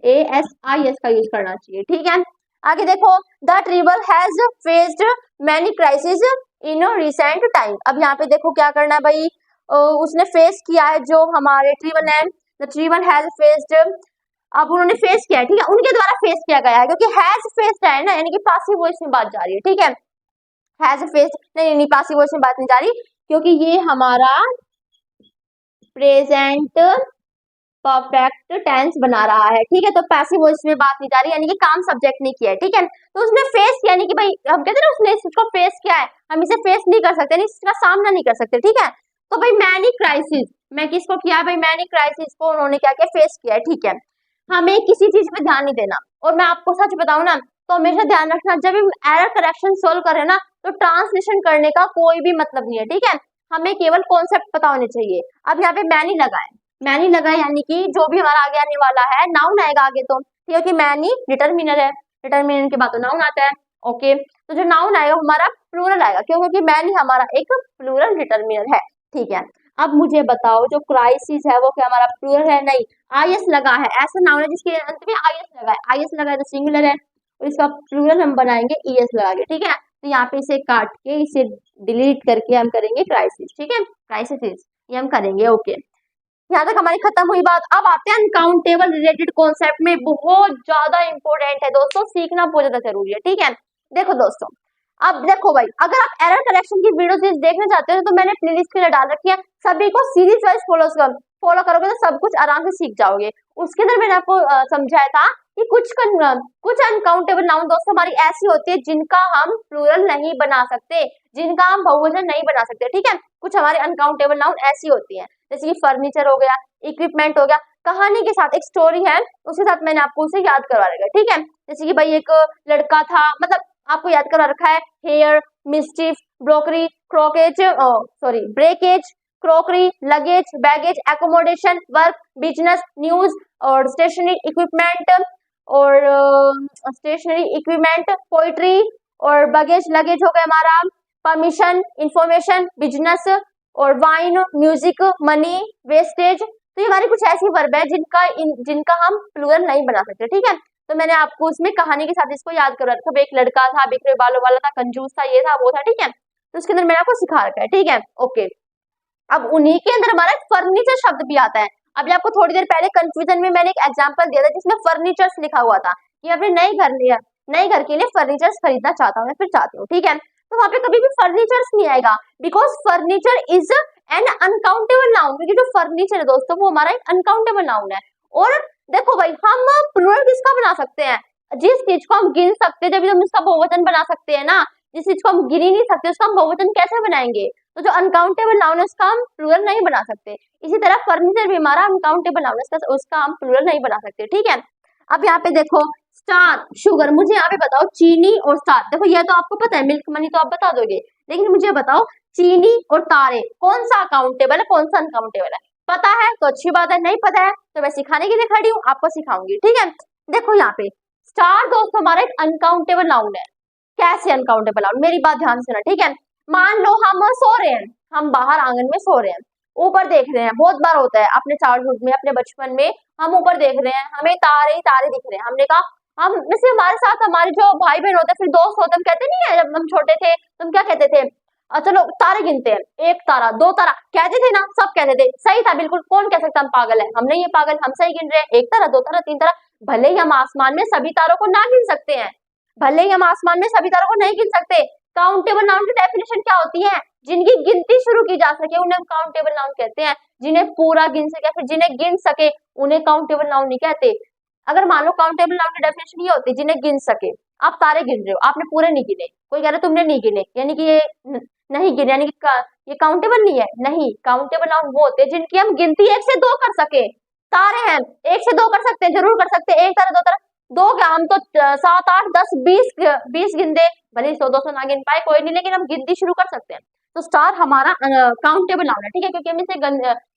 A S I S का यूज करना चाहिए, ठीक है। आगे देखो the tribal has faced many crisis in recent time, अब यहाँ पे देखो क्या करना है भाई, उसने फेस किया है जो हमारे ट्रिबल है, द ट्रिबल हैज फेस्ड, अब उन्होंने फेस किया है, ठीक है, उनके द्वारा फेस किया गया है, क्योंकि हैज फेस्ड है ना, यानी कि पासिव वॉइस में बात जा रही है, ठीक है। हैज फेस्ड नहीं, पासिव वॉइस में बात नहीं जा रही, क्योंकि ये हमारा प्रेजेंट परफेक्ट टेंस बना रहा है, ठीक है। तो पैसिव वॉइस में बात नहीं जा रही, यानी कि काम सब्जेक्ट नहीं किया है, ठीक है। तो उसने फेस, यानी कि भाई हम कहते हैं ना उसने इसको फेस किया है, हम इसे फेस नहीं कर सकते, इसका सामना नहीं कर सकते, ठीक है। तो भाई मैनी क्राइसिस, मैं किसको किया है भाई, मैनी क्राइसिस को उन्होंने क्या किया, फेस किया है, ठीक है। हमें किसी चीज पे ध्यान नहीं देना, और मैं आपको सच बताऊं ना, तो हमेशा ध्यान रखना जब हम एरर करेक्शन सोल्व करें ना, तो ट्रांसलेशन करने का कोई भी मतलब नहीं है, ठीक है। हमें केवल कॉन्सेप्ट पता होने चाहिए। अब यहाँ पे मैनी लगा है, मैनी लगा है यानी कि जो भी हमारा आगे आने वाला है नाउन आएगा आगे, तो ठीक है कि मैनी डिटरमिनर है, डिटरमिनर के बाद तो नाउन आता है, ओके। तो जो नाउन आएगा हमारा प्लूरल आएगा, क्यों, क्योंकि मैनी हमारा एक प्लूरल डिटरमिनर है, ठीक है। अब मुझे बताओ जो क्राइसिस है वो क्या हमारा प्लूरल है, नहीं, आईएस लगा है, ऐसा नाउन है जिसके अंत में आईएस लगा है, आईएस लगा है तो सिंगुलर है, और इसका प्लूरल हम बनाएंगे ईएस लगा के, ठीक है। तो यहाँ पे इसे काट के इसे डिलीट करके हम करेंगे क्राइसिस, ठीक है, क्राइसिस ये हम करेंगे, ओके। यहाँ तक हमारी खत्म हुई बात। अब आते हैं अनकाउंटेबल रिलेटेड कॉन्सेप्ट में, बहुत ज्यादा इंपॉर्टेंट है दोस्तों, सीखना बहुत ज्यादा जरूरी है, ठीक है। देखो दोस्तों, अब देखो भाई, अगर आप एरर करेक्शन की वीडियोस देखना चाहते हो तो मैंने प्लेलिस्ट के लिए डाल रखी है, सभी को सीरीज वाइज फॉलो करोगे तो सब कुछ आराम से सीख जाओगे। उसके अंदर मैंने आपको समझाया था कि कुछ अनकाउंटेबल नाउन दोस्तों हमारी ऐसी होती है जिनका हम प्लूरल नहीं बना सकते, जिनका हम बहुवचन नहीं बना सकते, ठीक है। कुछ हमारे अनकाउंटेबल नाउन ऐसी होती है, जैसे कि फर्नीचर हो गया, इक्विपमेंट हो गया, कहानी के साथ एक स्टोरी है उसके साथ मैंने आपको उसे याद करवा रखा है, ठीक है। जैसे कि भाई एक लड़का था, मतलब आपको याद करवा रखा है, hair, mischief, brokery, crockage, sorry breakage, crockery, luggage, baggage, accommodation, work, business, news, और स्टेशनरी इक्विपमेंट, और स्टेशनरी इक्विपमेंट, पोइट्री, और बगेज लगेज हो गया हमारा, परमिशन, इंफॉर्मेशन, बिजनेस, और वाइन, म्यूजिक, मनी, वेस्टेज। तो ये हमारी कुछ ऐसी वर्ब है जिनका हम प्लूरल नहीं बना सकते, ठीक है। तो मैंने आपको उसमें कहानी के साथ इसको याद करवा रखा, एक लड़का था, बिखरे बालों वाला था, कंजूस था, ये था वो था, ठीक है। तो उसके अंदर मैंने आपको सिखा रखा है, ठीक है, ओके। अब उन्हीं के अंदर हमारा फर्नीचर शब्द भी आता है। अभी आपको थोड़ी देर पहले कंफ्यूजन में मैंने एक एग्जांपल दिया था जिसमें फर्नीचर्स लिखा हुआ था कि अपने नए घर के लिए फर्नीचर्स खरीदना चाहता हूँ या फिर चाहती हूँ, ठीक है। तो वहां पे कभी भी फर्नीचर्स नहीं आएगा, because furniture is an uncountable noun, क्योंकि जो फर्नीचर है दोस्तों वो हमारा एक अनकाउंटेबल नाउन है। और देखो भाई, हम प्लूरल किसका बना सकते हैं, जिस चीज को हम गिन सकते हैं जब हम उसका बहुवचन बना सकते हैं ना, जिस चीज को हम गिन ही नहीं सकते उसका हम बहुवचन कैसे बनाएंगे। तो जो अनकाउंटेबल नाउन है उसका हम प्लूरल नहीं बना सकते। इसी तरह फर्नीचर भी हमारा अनकाउंटेबल नाउन है, उसका हम प्लूरल नहीं बना सकते, ठीक है। अब यहाँ पे देखो, स्टार, शुगर, मुझे यहाँ पे बताओ चीनी और स्टार, देखो ये तो आपको पता है, मिल्क मनी तो आप बता दोगे, लेकिन मुझे बताओ चीनी और तारे कौन सा अकाउंटेबल है, कौन सा अनकाउंटेबल है। पता है तो अच्छी बात है, नहीं पता है तो मैं सिखाने के लिए खड़ी हूँ, आपको सिखाऊंगी, ठीक है। देखो यहाँ पे स्टार दोस्तों हमारा एक अनकाउंटेबल नाउन है। कैसे अनकाउंटेबल नाउन, मेरी बात ध्यान से सुना, ठीक है। मान लो हम सो रहे हैं, हम बाहर आंगन में सो रहे हैं, ऊपर देख रहे हैं, बहुत बार होता है अपने चाइल्डहुड में, अपने बचपन में हम ऊपर देख रहे हैं, हमें तारे ही तारे दिख रहे हैं, हमने कहा, हम जैसे हमारे साथ हमारे जो भाई बहन होते हैं, फिर दोस्त होते हैं, हम कहते नहीं है जब हम छोटे थे तो हम क्या कहते थे, चलो तारे गिनते हैं, एक तारा, दो तारा, कहते थे ना, सब कहते थे, सही था बिल्कुल, कौन कह सकता हम पागल है, हम नहीं है पागल, हम सही गिन रहे हैं, एक तारा, दो तारा, तीन तारा। भले ही हम आसमान में सभी तारों को ना गिन सकते हैं, भले ही हम आसमान में सभी तारों को नहीं गिन सकते, काउंटेबल नाउन की डेफिनेशन क्या होती है, जिनकी गिनती शुरू की जा सके उन्हें काउंटेबल नाउन कहते हैं, जिन्हें पूरा गिन सके फिर जिन्हें गिन सके उन्हें काउंटेबल नाउन नहीं कहते। अगर मान लो काउंटेबल नाउन की डेफिनेशन ये होती जिन्हें गिन सके, आप तारे गिन रहे हो, आपने पूरे नहीं गिने, कोई कह रहा है तुमने नहीं गिने, यानी कि ये नहीं गिने, यानी कि ये काउंटेबल नहीं है, नहीं, काउंटेबल नाउन वो होते हैं जिनकी हम गिनती 1 से 2 कर सके। तारे हैं 1 से 2 कर सकते हैं, जरूर कर सकते हैं, एक तारा, दो तारा, दो क्या, हम तो 7 8 10 20 गिन दे, भले 100 200 ना गिन पाए कोई नहीं, लेकिन हम गिनती शुरू कर सकते हैं। तो स्टार हमारा काउंटेबल नाउन है, ठीक है, क्योंकि हम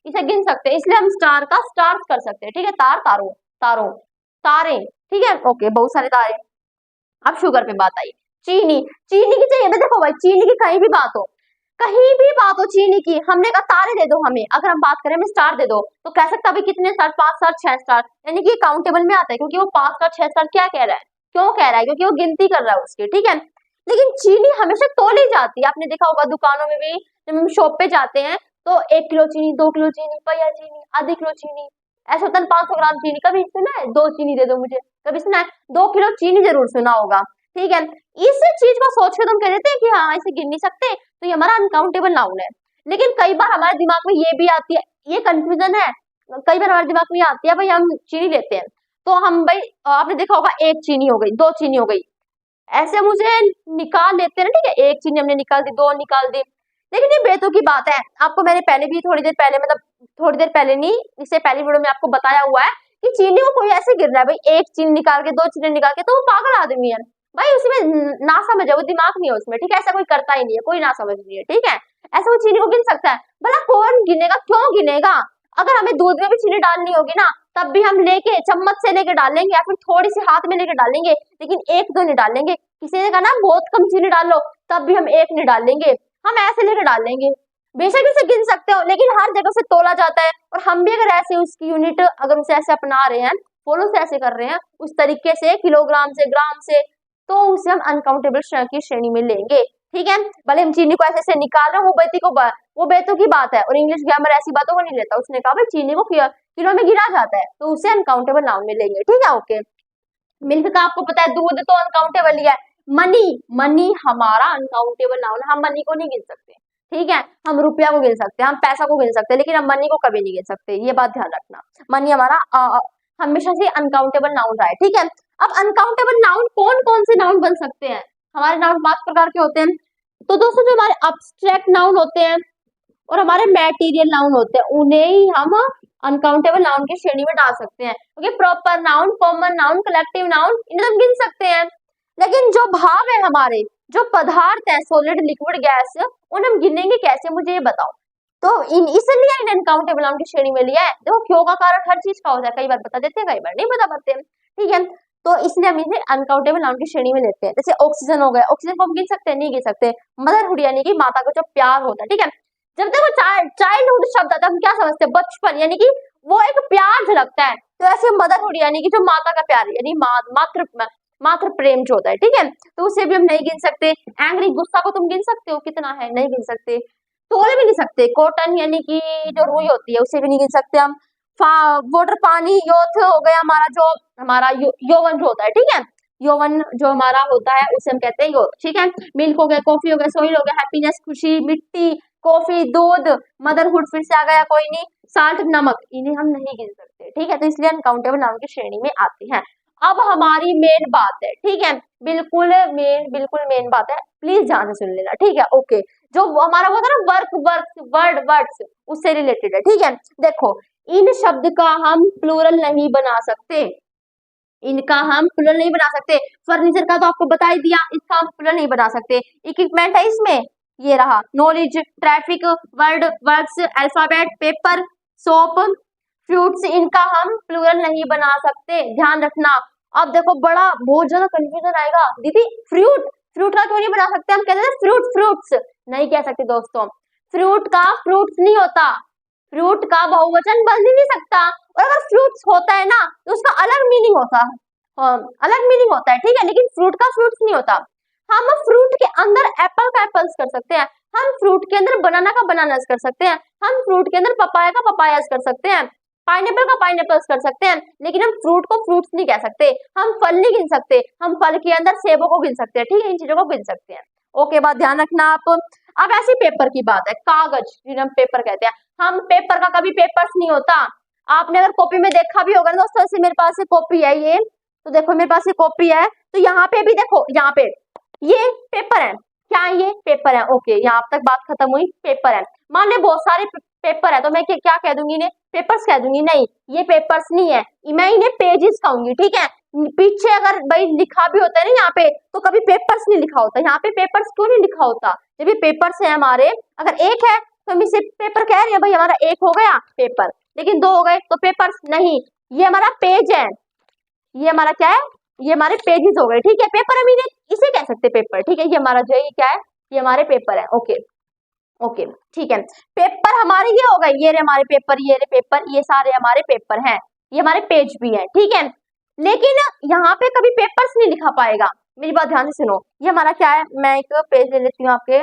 इसे गिन सकते हैं, इसलिए हम स्टार का स्टार कर सकते हैं, ठीक है। तार, तारों, तारों, तारे, ठीक है, ओके, बहुत सारे तारे। अब शुगर पे बात आई, चीनी, चीनी की चाहिए, देखो भाई चीनी की कहीं भी बात हो, कहीं भी बात हो चीनी की, हमने कहा तारे दे दो हमें, अगर हम बात करें हमें स्टार दे दो, तो कह सकता है कितने स्टार, 5 स्टार 6 स्टार, यानी कि काउंटेबल में आता है, क्योंकि वो 5 स्टार 6 स्टार क्या कह रहा है, क्यों कह रहा है, क्योंकि वो गिनती कर रहा है उसकी, ठीक है। लेकिन चीनी हमेशा तोली जाती है, आपने देखा होगा दुकानों में भी, जब हम शॉप पे जाते हैं तो 1 किलो चीनी, 2 किलो चीनी, पैया चीनी, आधी किलो चीनी, ऐसा होता है 500 ग्राम चीनी, कभी सुना है 2 चीनी दे दो मुझे, कभी सुना है 2 किलो चीनी, जरूर सुना होगा, ठीक है। इस चीज को सोच के तुम कह देते हैं कि हाँ इसे गिन नहीं सकते, तो ये हमारा अनकाउंटेबल नाउन है। लेकिन कई बार हमारे दिमाग में ये भी आती है, ये कंफ्यूजन है, कई बार हमारे दिमाग में ये आती है भाई हम चीनी लेते हैं तो हम भाई आपने देखा होगा एक चीनी हो गई, दो चीनी हो गई, ऐसे मुझे निकाल लेते हैं ना, ठीक है, एक चीनी हमने निकाल दी, दो निकाल दी, लेकिन ये बेतुकी की बात है। आपको मैंने पहले भी थोड़ी देर पहले, मतलब थोड़ी देर पहले नहीं, इससे पहली वीडियो में आपको बताया हुआ है कि चीनी को कोई ऐसे गिर रहा है भाई, एक चीनी निकाल के, दो चीनी निकाल के, तो वो पागल आदमी है भाई, उसमें ना समझ है, वो दिमाग नहीं है उसमें, ठीक है, ऐसा कोई करता ही नहीं है, कोई ना समझ नहीं है, ठीक है, ऐसा वो चीनी को गिन सकता है, भला कौन गिनेगा, क्यों गिनेगा? अगर हमें दूध में भी चीनी डालनी होगी ना, तब भी हम लेके चम्मच से लेके डालेंगे या फिर थोड़ी सी हाथ में लेके डालेंगे, लेकिन एक दो नहीं डालेंगे। किसी ने कहा ना बहुत कम चीनी डाल लो, तब भी हम एक नहीं डालेंगे, हम ऐसे लेके डालेंगे। बेशक इसे गिन सकते हो, लेकिन हर जगह से तोला जाता है, और हम भी अगर ऐसे उसकी यूनिट अगर उसे ऐसे अपना रहे हैं, फॉलो से ऐसे कर रहे हैं उस तरीके से, किलोग्राम से, ग्राम से, तो उसे हम अनकाउंटेबल की श्रेणी में लेंगे, ठीक है। भले हम चीनी को ऐसे से निकाल रहे हैं, वो बेतुकी की बात है, और इंग्लिश ग्रामर ऐसी बातों को नहीं लेता, उसने कहा भाई चीनी को किलो में गिना जाता है, तो उसे अनकाउंटेबल नाउन में लेंगे, ठीक है, ओके। मिल्क का आपको पता है, दूध तो अनकाउंटेबल ही है। मनी, मनी हमारा अनकाउंटेबल नाउन है, हम मनी को नहीं गिन सकते, ठीक है, हम रुपया को गिन सकते हैं, हम पैसा को गिन सकते हैं, लेकिन हम मनी को कभी नहीं गिन सकते, ये बात ध्यान रखना। मनी हमारा हमेशा से अनकाउंटेबल नाउन रहा है, ठीक है। अब अनकाउंटेबल नाउन कौन कौन से नाउन बन सकते हैं? हमारे नाउन 5 प्रकार के होते हैं। तो दोस्तों जो हमारे अब्स्ट्रैक्ट नाउन होते हैं और हमारे मैटेरियल नाउन होते हैं, उन्हें ही हम अनकाउंटेबल नाउन की श्रेणी में डाल सकते हैं, क्योंकि proper noun, common noun, collective noun, इन्हें हम गिन सकते हैं। लेकिन जो भाव है हमारे, जो पदार्थ है, सॉलिड, लिक्विड, गैस, उन्हें हम गिनेंगे कैसे, मुझे ये बताओ। तो इसलिए इन अनकाउंटेबल नाउन की श्रेणी में लिया है। देखो क्यों का कारण हर चीज का होता है, कई बार बता देते हैं, कई बार नहीं बता पाते हैं, ठीक है। तो इसलिए हम इसे अनकाउंटेबल नाउन की श्रेणी में लेते हैं। जैसे ऑक्सीजन हो गया, ऑक्सीजन को हम गिन सकते हैं, नहीं गिन सकते। मदरहुड यानी कि माता का जो प्यार होता है, ठीक है। जब देखो चाइल्डहुड शब्द आता है, हम क्या समझते हैं, बचपन, यानी कि वो एक प्यार झलकता है, तो ऐसे मदरहुड यानी कि जो माता का प्यार, यानी मात्र प्रेम जो होता है, ठीक है, तो उसे भी हम नहीं गिन सकते। एंग्री, गुस्सा को तुम गिन सकते हो कितना है, नहीं गिन सकते। तोले भी नहीं सकते। कॉटन यानी कि जो रुई होती है, उसे भी नहीं गिन सकते हम। वाटर, पानी, योथ हो गया हमारा, जो हमारा यौवन जो होता है, ठीक है, यौवन जो हमारा होता है उसे हम कहते हैं योथ, ठीक है। मिल्क हो गया, कॉफी हो गया, सोइल हो गया, हैप्पीनेस, खुशी, मिट्टी, कॉफी, दूध, मदरहुड फिर से आ गया, कोई नहीं, साल्ट, नमक, इन्हें हम नहीं गिन सकते, ठीक है, तो इसलिए अनकाउंटेबल नाउन की श्रेणी में आते हैं। अब हमारी मेन बात है, ठीक है, बिल्कुल मेन बात है, प्लीज ध्यान से सुन लेना, ठीक है, ओके। जो हमारा वो था ना वर्ड्स, उससे रिलेटेड है, ठीक है। देखो इन शब्द का हम प्लूरल नहीं बना सकते, इनका हम प्लूरल नहीं बना सकते। फर्नीचर का तो आपको बता ही दिया, इसका हम प्लूरल नहीं बना सकते। इक्विपमेंट है इसमें, ये रहा, knowledge, traffic, word, works, alphabet, paper, soap, fruits, इनका हम प्लूरल नहीं बना सकते, ध्यान रखना। अब देखो बहुत ज्यादा कंफ्यूजन आएगा, दीदी फ्रूट का क्यों नहीं बना सकते? हम कहते हैं फ्रूट्स नहीं कह सकते दोस्तों, फ्रूट का फ्रूट्स नहीं होता, फ्रूट का बहुवचन बन ही नहीं सकता, और अगर फ्रूट्स होता है ना तो उसका अलग मीनिंग होता है, ठीक है, लेकिन फ्रूट का फ्रूट्स नहीं होता। हम फ्रूट के अंदर एप्पल का एप्पल्स कर सकते हैं, हम फ्रूट के अंदर बनाना का बनानास कर सकते हैं, हम फ्रूट के अंदर पपाया का पपायास कर सकते हैं, पाइनएप्पल का पाइनएप्पल्स कर सकते हैं, लेकिन हम फ्रूट को फ्रूट्स नहीं कह सकते। हम फल नहीं गिन सकते, हम फल के अंदर सेबों को गिन सकते हैं, ठीक है, इन चीजों को गिन सकते हैं, ओके, बात ध्यान रखना आप। अब ऐसे पेपर की बात है, कागज जिन्हें हम पेपर कहते हैं, हम पेपर का कभी पेपर्स नहीं होता। आपने अगर कॉपी में देखा भी होगा ना दोस्तों, ऐसे मेरे पास कॉपी है ये, तो देखो मेरे पास ये कॉपी है, तो यहाँ पे भी देखो, यहाँ पे ये पेपर है, क्या ये पेपर है, ओके, यहाँ तक बात खत्म हुई, पेपर है। मान ले बहुत सारे पेपर है, तो मैं क्या कह दूंगी, इन्हें पेपर्स कह दूंगी, नहीं ये पेपर्स नहीं है, मैं इन्हें पेजेस कहूंगी, ठीक है। पीछे अगर भाई लिखा भी होता है ना यहाँ पे, तो कभी पेपर्स नहीं लिखा होता, यहाँ पे पेपर्स क्यों नहीं लिखा होता? जब ये पेपर्स है हमारे, अगर एक है तो हम इसे पेपर कह रहे हैं, भाई हमारा एक हो गया पेपर, लेकिन दो हो गए तो पेपर्स नहीं, ये हमारा पेज है, ये हमारा क्या है, ये हमारे पेजेस हो गए, ठीक है, पेपर हम इसे कह सकते पेपर, ठीक है, ये हमारा जो है ये क्या है, ये हमारे पेपर है, ओके, ठीक है। पेपर हमारे ये हो गए, ये रहे हमारे पेपर, ये रहे पेपर, ये सारे हमारे पेपर हैं, ये हमारे पेज भी है, ठीक है, लेकिन यहाँ पे कभी पेपर्स नहीं लिखा पाएगा। मेरी बात ध्यान से सुनो, ये हमारा क्या है, मैं एक पेज ले लेती हूँ आपके,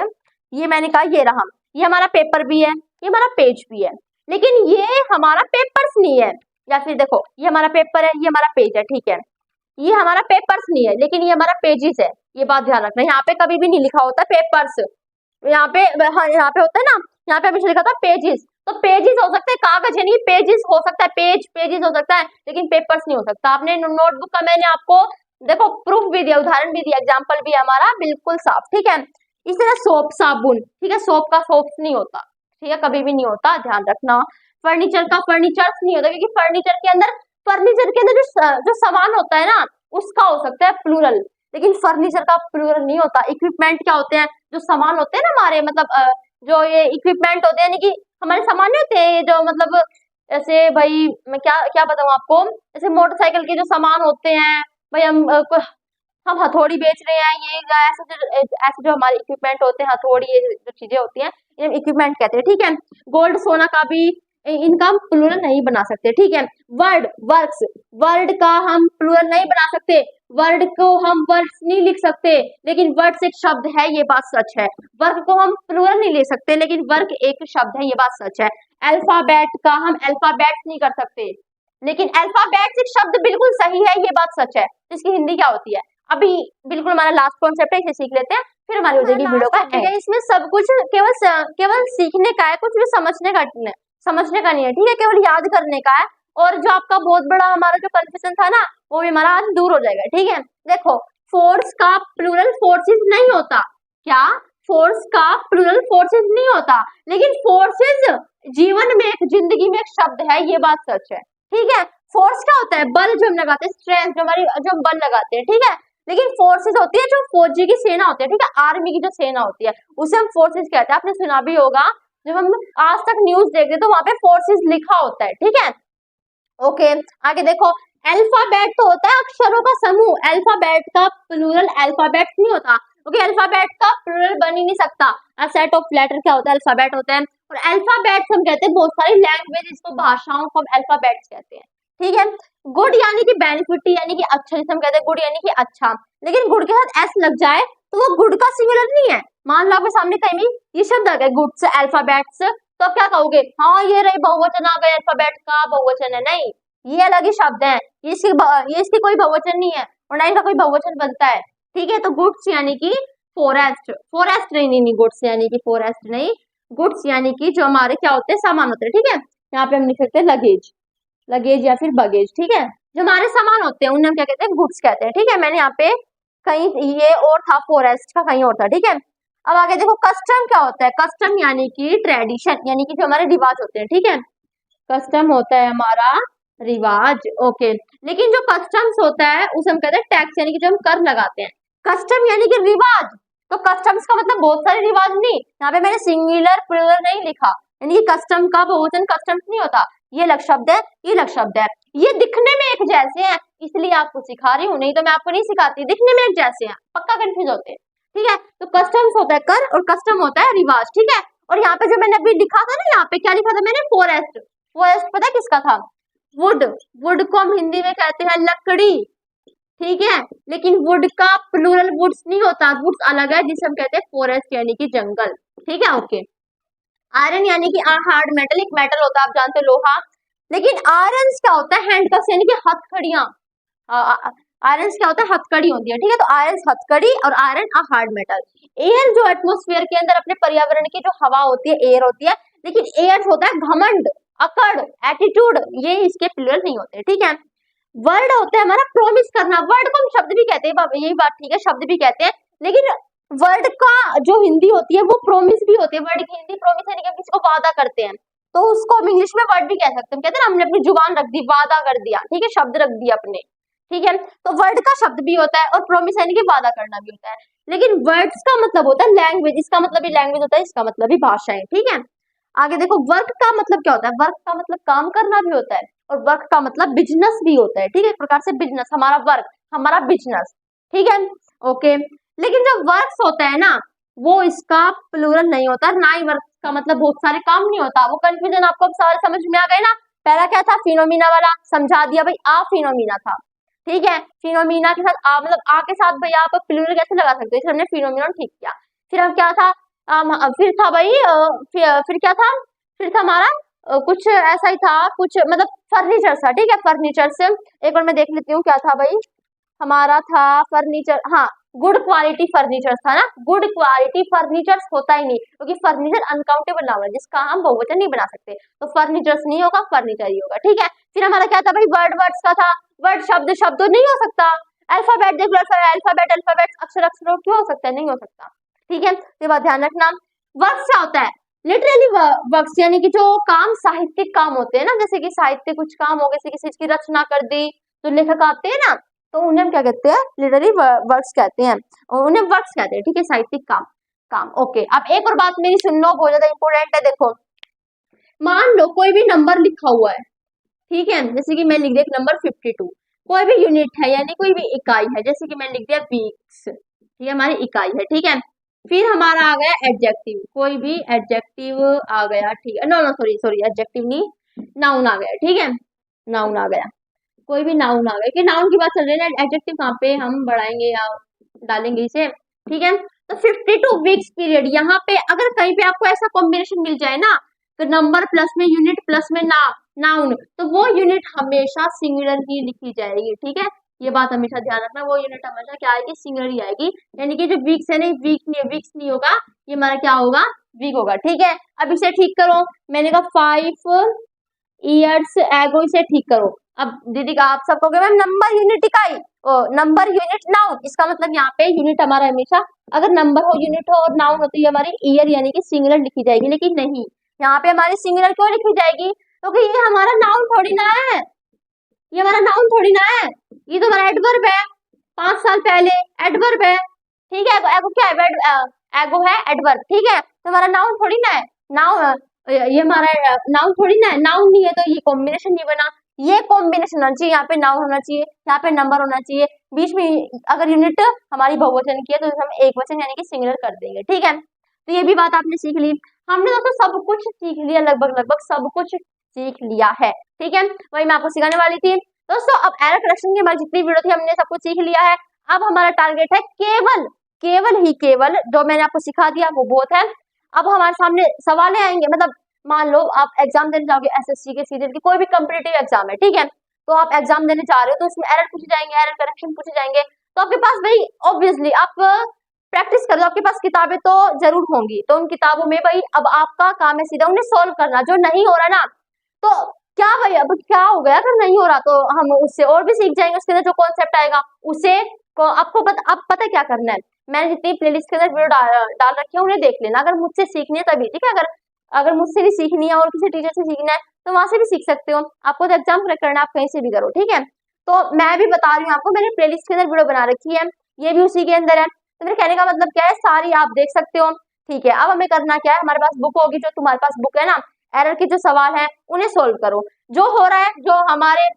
ये मैंने कहा ये रहा, ये हमारा पेपर भी है, ये हमारा पेज भी है, लेकिन ये हमारा पेपर्स नहीं है। या फिर देखो ये हमारा पेपर है, ये हमारा पेज है, ठीक है, ये हमारा पेपर्स नहीं है, लेकिन ये हमारा पेजेस है, ये बात ध्यान रखना। यहाँ पे कभी भी नहीं लिखा होता पेपर्स, यहाँ पे होता है ना यहाँ पे हमेशा लिखा था पेजेस, तो पेजेस हो सकते हैं कागज, यानी पेजेस हो सकता है, पेजेस हो सकता है, लेकिन पेपर्स नहीं हो सकता। आपने नोटबुक का मैंने आपको देखो प्रूफ भी दिया, उदाहरण भी दिया, एग्जाम्पल भी हमारा बिल्कुल साफ, ठीक है। इस तरह सोप, साबुन, ठीक है, सोप का सोप नहीं होता, ठीक है, कभी भी नहीं होता, ध्यान रखना। फर्नीचर का फर्नीचर्स नहीं होता, क्योंकि फर्नीचर के अंदर जो सामान होता है ना उसका हो सकता है प्लूरल, लेकिन फर्नीचर का प्लूरल नहीं होता। इक्विपमेंट क्या होते हैं, जो सामान होते हैं ना हमारे, मतलब जो ये इक्विपमेंट होते हैं, यानी कि हमारे सामान नहीं होते हैं, जो मतलब ऐसे भाई मैं क्या क्या बताऊं आपको, जैसे मोटरसाइकिल के जो सामान होते हैं भाई, हम हथौड़ी बेच रहे हैं, ये ऐसे जो हमारे इक्विपमेंट होते हैं, हथौड़ी, ये जो चीजें होती हैं, ये इक्विपमेंट कहते हैं, ठीक है। गोल्ड, सोना का भी इनका हम प्लूरल नहीं बना सकते, ठीक है। वर्ड, वर्क्स, वर्ड का हम प्लूरल नहीं बना सकते, वर्ड को हम वर्ड्स नहीं लिख सकते, लेकिन वर्ड्स एक शब्द है, ये बात सच है। वर्क को हम प्लूरल नहीं ले सकते, लेकिन वर्क एक शब्द है, ये बात सच है। अल्फाबेट का हम अल्फाबेट्स नहीं कर सकते, लेकिन अल्फाबेट्स एक शब्द बिल्कुल सही है, ये बात सच है। इसकी हिंदी क्या होती है? अभी बिल्कुल हमारा लास्ट कॉन्सेप्ट है, इसे सीख लेते हैं, फिर हमारी हो जाएगी वीडियो का एंड। इसमें सब कुछ केवल सीखने का है, कुछ भी समझने का नहीं है, ठीक है, केवल याद करने का है। और जो आपका बहुत बड़ा हमारा जो कंफ्यूजन था ना, वो भी हमारा आज दूर हो जाएगा, ठीक है। देखो, फोर्स का प्लूरल फोर्सेस नहीं होता, क्या? फोर्स का प्लूरल फोर्सेस नहीं होता, लेकिन फोर्सेस जीवन में, एक जिंदगी में एक शब्द है, ये बात सच है, ठीक है। फोर्स क्या होता है? बल जो हम लगाते हैं, स्ट्रेंथ, जो हम बल लगाते हैं, ठीक है। लेकिन फोर्सेस होती है जो फौजी की सेना होती है, ठीक है, आर्मी की जो सेना होती है, उसे हम फोर्सेस कहते हैं। आपने सुना भी होगा, जब हम आज तक न्यूज देखते तो वहां पे फोर्सेस लिखा होता है, ठीक है। ओके, आगे देखो, अल्फाबेट तो होता है अक्षरों का समूह, अल्फाबेट का प्लूरल अल्फाबेट्स नहीं होता, क्योंकि अल्फाबेट का प्लूरल बन ही नहीं सकता। अ सेट ऑफ लेटर क्या होता है? अल्फाबेट होते हैं। और अल्फाबेट्स हम कहते हैं बहुत सारी लैंग्वेज, इसको भाषाओं को हम अल्फाबेट्स कहते हैं, ठीक है। गुड यानी कि बेनिफिट, यानी कि अच्छा, जिसे हम कहते हैं गुड यानी कि अच्छा, लेकिन गुड के साथ एस लग जाए तो वो गुड का सिंगुलर नहीं है। मान लो आपके सामने कहीं भी ये शब्द आ गया गुड्स, अल्फाबेट्स, तो आप क्या कहोगे? हाँ, ये रही बहुवचन आ गया, अल्फाबेट का बहुवचन है, नहीं, ये अलग ही शब्द है, ये इसकी कोई बहुवचन नहीं है, और ना इनका कोई बहुवचन बनता है, ठीक है। तो गुड्स यानी कि फॉरेस्ट, फॉरेस्ट नहीं, गुड्स यानी कि फॉरेस्ट नहीं, गुड्स यानी कि जो हमारे क्या होते हैं, सामान होते हैं, ठीक है। यहाँ पे हम लिख सकते हैं लगेज, लगेज या फिर बगेज, ठीक है। जो हमारे सामान होते हैं उन्हें हम क्या कहते हैं? गुड्स कहते हैं, ठीक है। मैंने यहाँ पे कहीं ये और था, फॉरेस्ट का कहीं और था, ठीक है। अब आगे देखो, कस्टम क्या होता है? कस्टम यानी कि ट्रेडिशन, यानी कि जो हमारे रिवाज होते हैं, ठीक है। कस्टम होता है हमारा रिवाज, ओके। लेकिन जो कस्टम्स होता है उसे हम कहते हैं टैक्स, यानी कि जो हम कर लगाते हैं। कस्टम यानी कि रिवाज, तो कस्टम्स का मतलब बहुत सारे रिवाज नहीं, यहाँ पे मैंने सिंगुलर प्लूरल नहीं लिखा, यानी कि कस्टम का बहुवचन कस्टम्स नहीं होता, ये लग शब्द है, ये लग शब्द है, ये दिखने में एक जैसे हैं, इसलिए आपको सिखा रही हूँ, नहीं तो मैं आपको नहीं सिखाती। दिखने में एक जैसे हैं, पक्का कंफ्यूज होते हैं, ठीक है। तो कस्टम्स होता है कर, और कस्टम होता है रिवाज, ठीक है। और यहाँ पे जो मैंने अभी लिखा था ना, यहाँ पे क्या लिखा था मैंने? फॉरेस्ट, फॉरेस्ट पता है किसका था? वुड, वुड को हम हिंदी में कहते हैं लकड़ी, ठीक है। लेकिन वुड का प्लूरल वुड्स नहीं होता, वुड्स अलग है, जिसे हम कहते हैं फॉरेस्ट यानी कि जंगल, ठीक है, ओके। आयरन यानी कि हार्ड मेटल, एक मेटल होता है, आप जानते हो, लोहा। लेकिन आयरन क्या होता है? हैंडकस यानी कि हथकड़ियां, आयरन क्या होता है? हथकड़ी होती है, ठीक है। तो आयरन हथकड़ी और आयरन हार्ड मेटल। एयर जो एटमोस्फेयर के अंदर अपने पर्यावरण की जो हवा होती है, एयर होती है, लेकिन एयर होता है घमंड, अकड़, एटीट्यूड, ये इसके प्लूरल नहीं होते, ठीक है। वर्ड होता है हमारा प्रॉमिस करना, वर्ड को हम शब्द भी कहते हैं, यही बात ठीक है, शब्द भी कहते हैं, लेकिन वर्ड का जो हिंदी होती है वो प्रॉमिस भी होती है। वर्ड की हिंदी प्रॉमिस यानी कि हम किसी को वादा करते हैं, तो उसको हम इंग्लिश में वर्ड भी कह सकते हैं, कहते हैं ना हमने अपनी जुबान रख दी, वादा कर दिया, ठीक है, शब्द रख दिया अपने, ठीक है। तो वर्ड का शब्द भी होता है और प्रॉमिस यानी कि वादा करना भी होता है, लेकिन वर्ड्स का मतलब होता है लैंग्वेज, इसका मतलब भी लैंग्वेज होता है, इसका मतलब भी भाषाएं, ठीक है। आगे देखो, वर्क का मतलब क्या होता है? वर्क का मतलब काम करना भी होता है, और वर्क का मतलब बिजनेस भी होता है, ठीक है, एक प्रकार से बिजनेस, हमारा वर्क, हमारा बिजनेस, ठीक है, ओके। लेकिन जो वर्क्स होता है ना, वो इसका प्लूरल नहीं होता, ना ही वर्क का मतलब बहुत सारे काम नहीं होता। वो कंफ्यूजन आपको अब सारे समझ में आ गए ना? पहला क्या था? फिनोमिना वाला, समझा दिया भाई, आ फिनोमिना था, ठीक है। फिनोमिना के साथ आ, मतलब आ के साथ भाई आप प्लूरल कैसे लगा सकते हो, इसलिए हमने फिनोमिना ठीक किया। फिर अब क्या था? फिर था भाई, फिर क्या था? फिर था हमारा कुछ ऐसा ही था, कुछ मतलब फर्नीचर था, ठीक है, फर्नीचर से एक बार मैं देख लेती हूँ क्या था भाई, हमारा था फर्नीचर, हाँ, गुड क्वालिटी फर्नीचर था ना, गुड क्वालिटी फर्नीचर होता ही नहीं, क्योंकि फर्नीचर अनकाउंटेबल नाउन है जिसका हम बहुवचन नहीं बना सकते, तो फर्नीचर्स नहीं होगा, फर्नीचर ही होगा। ठीक है, फिर हमारा क्या था भाई, वर्ड वर्ड्स का था। वर्ड शब्द शब्द नहीं हो सकता। अल्फाबेट देख लो, अल्फाबेट अल्फाबेट अक्षर अक्षर क्यों हो सकता है, नहीं हो सकता। ठीक है, ये बात ध्यान रखना। वर्क्स क्या होता है, लिटरली वर्क्स यानी कि जो काम साहित्यिक काम होते हैं ना, जैसे कि साहित्य कुछ काम हो गए, किसी चीज की रचना कर दी, जो लेखक आते हैं ना, तो उन्हें हम क्या कहते हैं, लिटररी वर्क्स कहते हैं, और उन्हें वर्क्स कहते हैं। ठीक है, साहित्यिक काम काम ओके। अब एक और बात मेरी सुन लो, बहुत ज्यादा इंपॉर्टेंट है। देखो, मान लो कोई भी नंबर लिखा हुआ है, ठीक है, जैसे कि मैं लिख दिया नंबर 52, कोई भी यूनिट है यानी कोई भी इकाई है, जैसे कि मैं लिख दिया वीक्स, ठीक है, हमारी इकाई है। ठीक है, फिर हमारा आ गया एडजेक्टिव, कोई भी एडजेक्टिव आ गया, ठीक है, no no sorry sorry, adjective नहीं, नाउन आ गया। ठीक है, नाउन आ गया, कोई भी नाउन आ गया, कि नाउन की बात चल रही है ना, एडजेक्टिव कहाँ पे हम बढ़ाएंगे या डालेंगे इसे। ठीक है, तो 52 वीक्स पीरियड, यहाँ पे अगर कहीं पे आपको ऐसा कॉम्बिनेशन मिल जाए ना, तो नंबर प्लस में यूनिट प्लस में नाउन, तो वो यूनिट हमेशा सिंगुलर ही लिखी जाएगी। ठीक है, ये बात हमेशा ध्यान रखना, वो यूनिट हमेशा क्या आएगी, सिंगुलर ही आएगी, यानी कि जो वीक्स है नहीं, वीक्स नहीं होगा, ये हमारा क्या होगा, वीक होगा। ठीक है, अब इसे ठीक करो, मैंने कहा 5 ईयर्स एगो, इसे ठीक करो। अब दीदी का आप सबको मैम नंबर यूनिट इकाई, नंबर यूनिट नाउन, इसका मतलब यहाँ पे यूनिट हमारा हमेशा अगर नंबर हो, यूनिट हो और नाउन हो, तो ये हमारी ईयर यानी कि सिंगुलर लिखी जाएगी, लेकिन नहीं, यहाँ पे हमारी सिंगुलर क्यों लिखी जाएगी, क्योंकि ये हमारा नाउन थोड़ी ना है, ये हमारा नाउन थोड़ी ना है, ये तो हमारा एडवर्ब है, 5 साल पहले एडवर्ब है। ठीक है, एगो क्या है, एगो है एडवर्ब। ठीक है, तो हमारा नाउन थोड़ी ना है, नाउन ये हमारा नाउन थोड़ी ना है, नाउन नहीं है तो ये कॉम्बिनेशन नहीं बना, ये कॉम्बिनेशन होना चाहिए, यहाँ पे नाउन होना चाहिए, यहाँ पे नंबर होना चाहिए, बीच में अगर यूनिट हमारी बहुवचन की है तो हम एक वचन यानी कि सिंगुलर कर देंगे। ठीक है, तो ये भी बात आपने सीख ली, हमने दोस्तों सब कुछ सीख लिया, लगभग लगभग सब कुछ सीख लिया है। ठीक है, वही मैं आपको सिखाने वाली थी दोस्तों। अब एरर करेक्शन की हमारी जितनी वीडियो थी हमने सब कुछ सीख लिया है, अब हमारा टारगेट है केवल केवल जो मैंने आपको सिखा दिया वो बहुत है। अब हमारे सामने सवाल आएंगे, मतलब मान लो आप एग्जाम देने जाओगे, एसएससी के, सीजीएल की, कोई भी कॉम्पिटिटिव एग्जाम है, ठीक है, तो आप एग्जाम देने जा रहे हो, तो उसमें एरर पूछे जाएंगे, एरर करेक्शन पूछे जाएंगे, तो आपके पास भाई ऑब्वियसली आप प्रैक्टिस करो, आपके पास किताबें तो जरूर होंगी, तो उन किताबों में भाई अब आपका काम है सीधा उन्हें सोल्व करना, जो नहीं हो रहा ना, तो क्या भाई अब क्या हो गया, अगर नहीं हो रहा तो हम उससे और भी सीख जाएंगे, उसके अंदर जो कॉन्सेप्ट आएगा उसे आपको अब पता क्या करना है, मैंने जितनी प्लेलिस्ट के अंदर वीडियो डाल रखी है उन्हें देख लेना, अगर मुझसे सीखनी है तभी। ठीक है, अगर अगर मुझसे भी सीखनी है और किसी टीचर से सीखना है तो वहां से भी सीख सकते हो, आपको तो एग्जाम क्रैक करना है, आप कहीं से भी करो। ठीक है, तो मैं भी बता रही हूँ आपको, मैंने प्लेलिस्ट के अंदर वीडियो बना रखी है, ये भी उसी के अंदर है, तो मेरे कहने का मतलब क्या है, सारी आप देख सकते हो। ठीक है, अब हमें करना क्या है, हमारे पास बुक होगी, जो तुम्हारे पास बुक है ना, एरर के जो सवाल है उन्हें सोल्व करो, जो हो रहा है, जो हमारे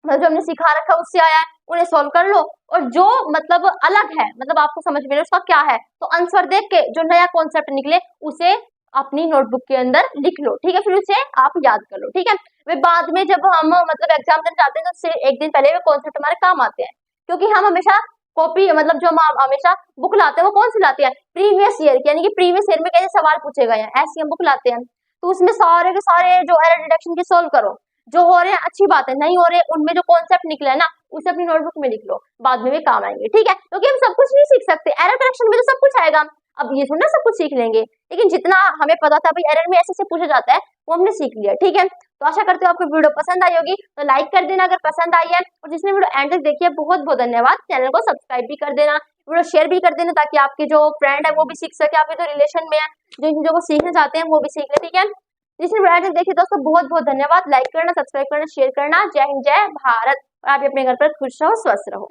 मतलब जो हमने सिखा रखा है उससे आया है उन्हें सोल्व कर लो, और जो मतलब अलग है, मतलब आपको समझ में नहीं उसका क्या है, तो आंसर देख के जो नया कॉन्सेप्ट निकले उसे अपनी नोटबुक के अंदर लिख लो। ठीक है, फिर उसे आप याद कर लो। ठीक है, वे बाद में जब हम मतलब एग्जाम देने जाते हैं तो उससे एक दिन पहले वे कॉन्सेप्ट हमारे काम आते हैं, क्योंकि हम हमेशा कॉपी मतलब जो हम हमेशा बुक लाते हैं वो कौन सी लाते हैं, प्रीवियस ईयर की, यानी कि प्रीवियस ईयर में कैसे सवाल पूछे गए हैं ऐसी हम बुक लाते हैं, तो उसमें सारे के सारे जो एरर डिटेक्शन के सोल्व करो, जो हो रहे हैं अच्छी बात है, नहीं हो रहे उनमें जो कॉन्सेप्ट निकला है ना उसे अपनी नोटबुक में लिख लो, बाद में भी काम आएंगे। ठीक है, क्योंकि हम सब कुछ नहीं सीख सकते, एरर करेक्शन में तो सब कुछ आएगा, अब ये थोड़ा सब कुछ सीख लेंगे, लेकिन जितना हमें पता था भाई एरर में ऐसे से पूछा जाता है वो हमने सीख लिया। ठीक है, तो आशा करती हूँ आपको वीडियो पसंद आई होगी, तो लाइक कर देना अगर पसंद आई है, और जिसने वीडियो एंड तक देखी है बहुत बहुत धन्यवाद, चैनल को सब्सक्राइब भी कर देना, वीडियो शेयर भी कर देना, ताकि आपके जो फ्रेंड है वो भी सीख सके, आपके जो रिलेशन में है जो इन चीजों को सीखना चाहते हैं वो भी सीख ले। ठीक है, जिसने वीडियो एंड तक देखी दोस्तों बहुत बहुत धन्यवाद, लाइक करना, सब्सक्राइब करना, शेयर करना। जय हिंद, जय भारत, और आप अपने घर पर खुश रहो, स्वस्थ रहो।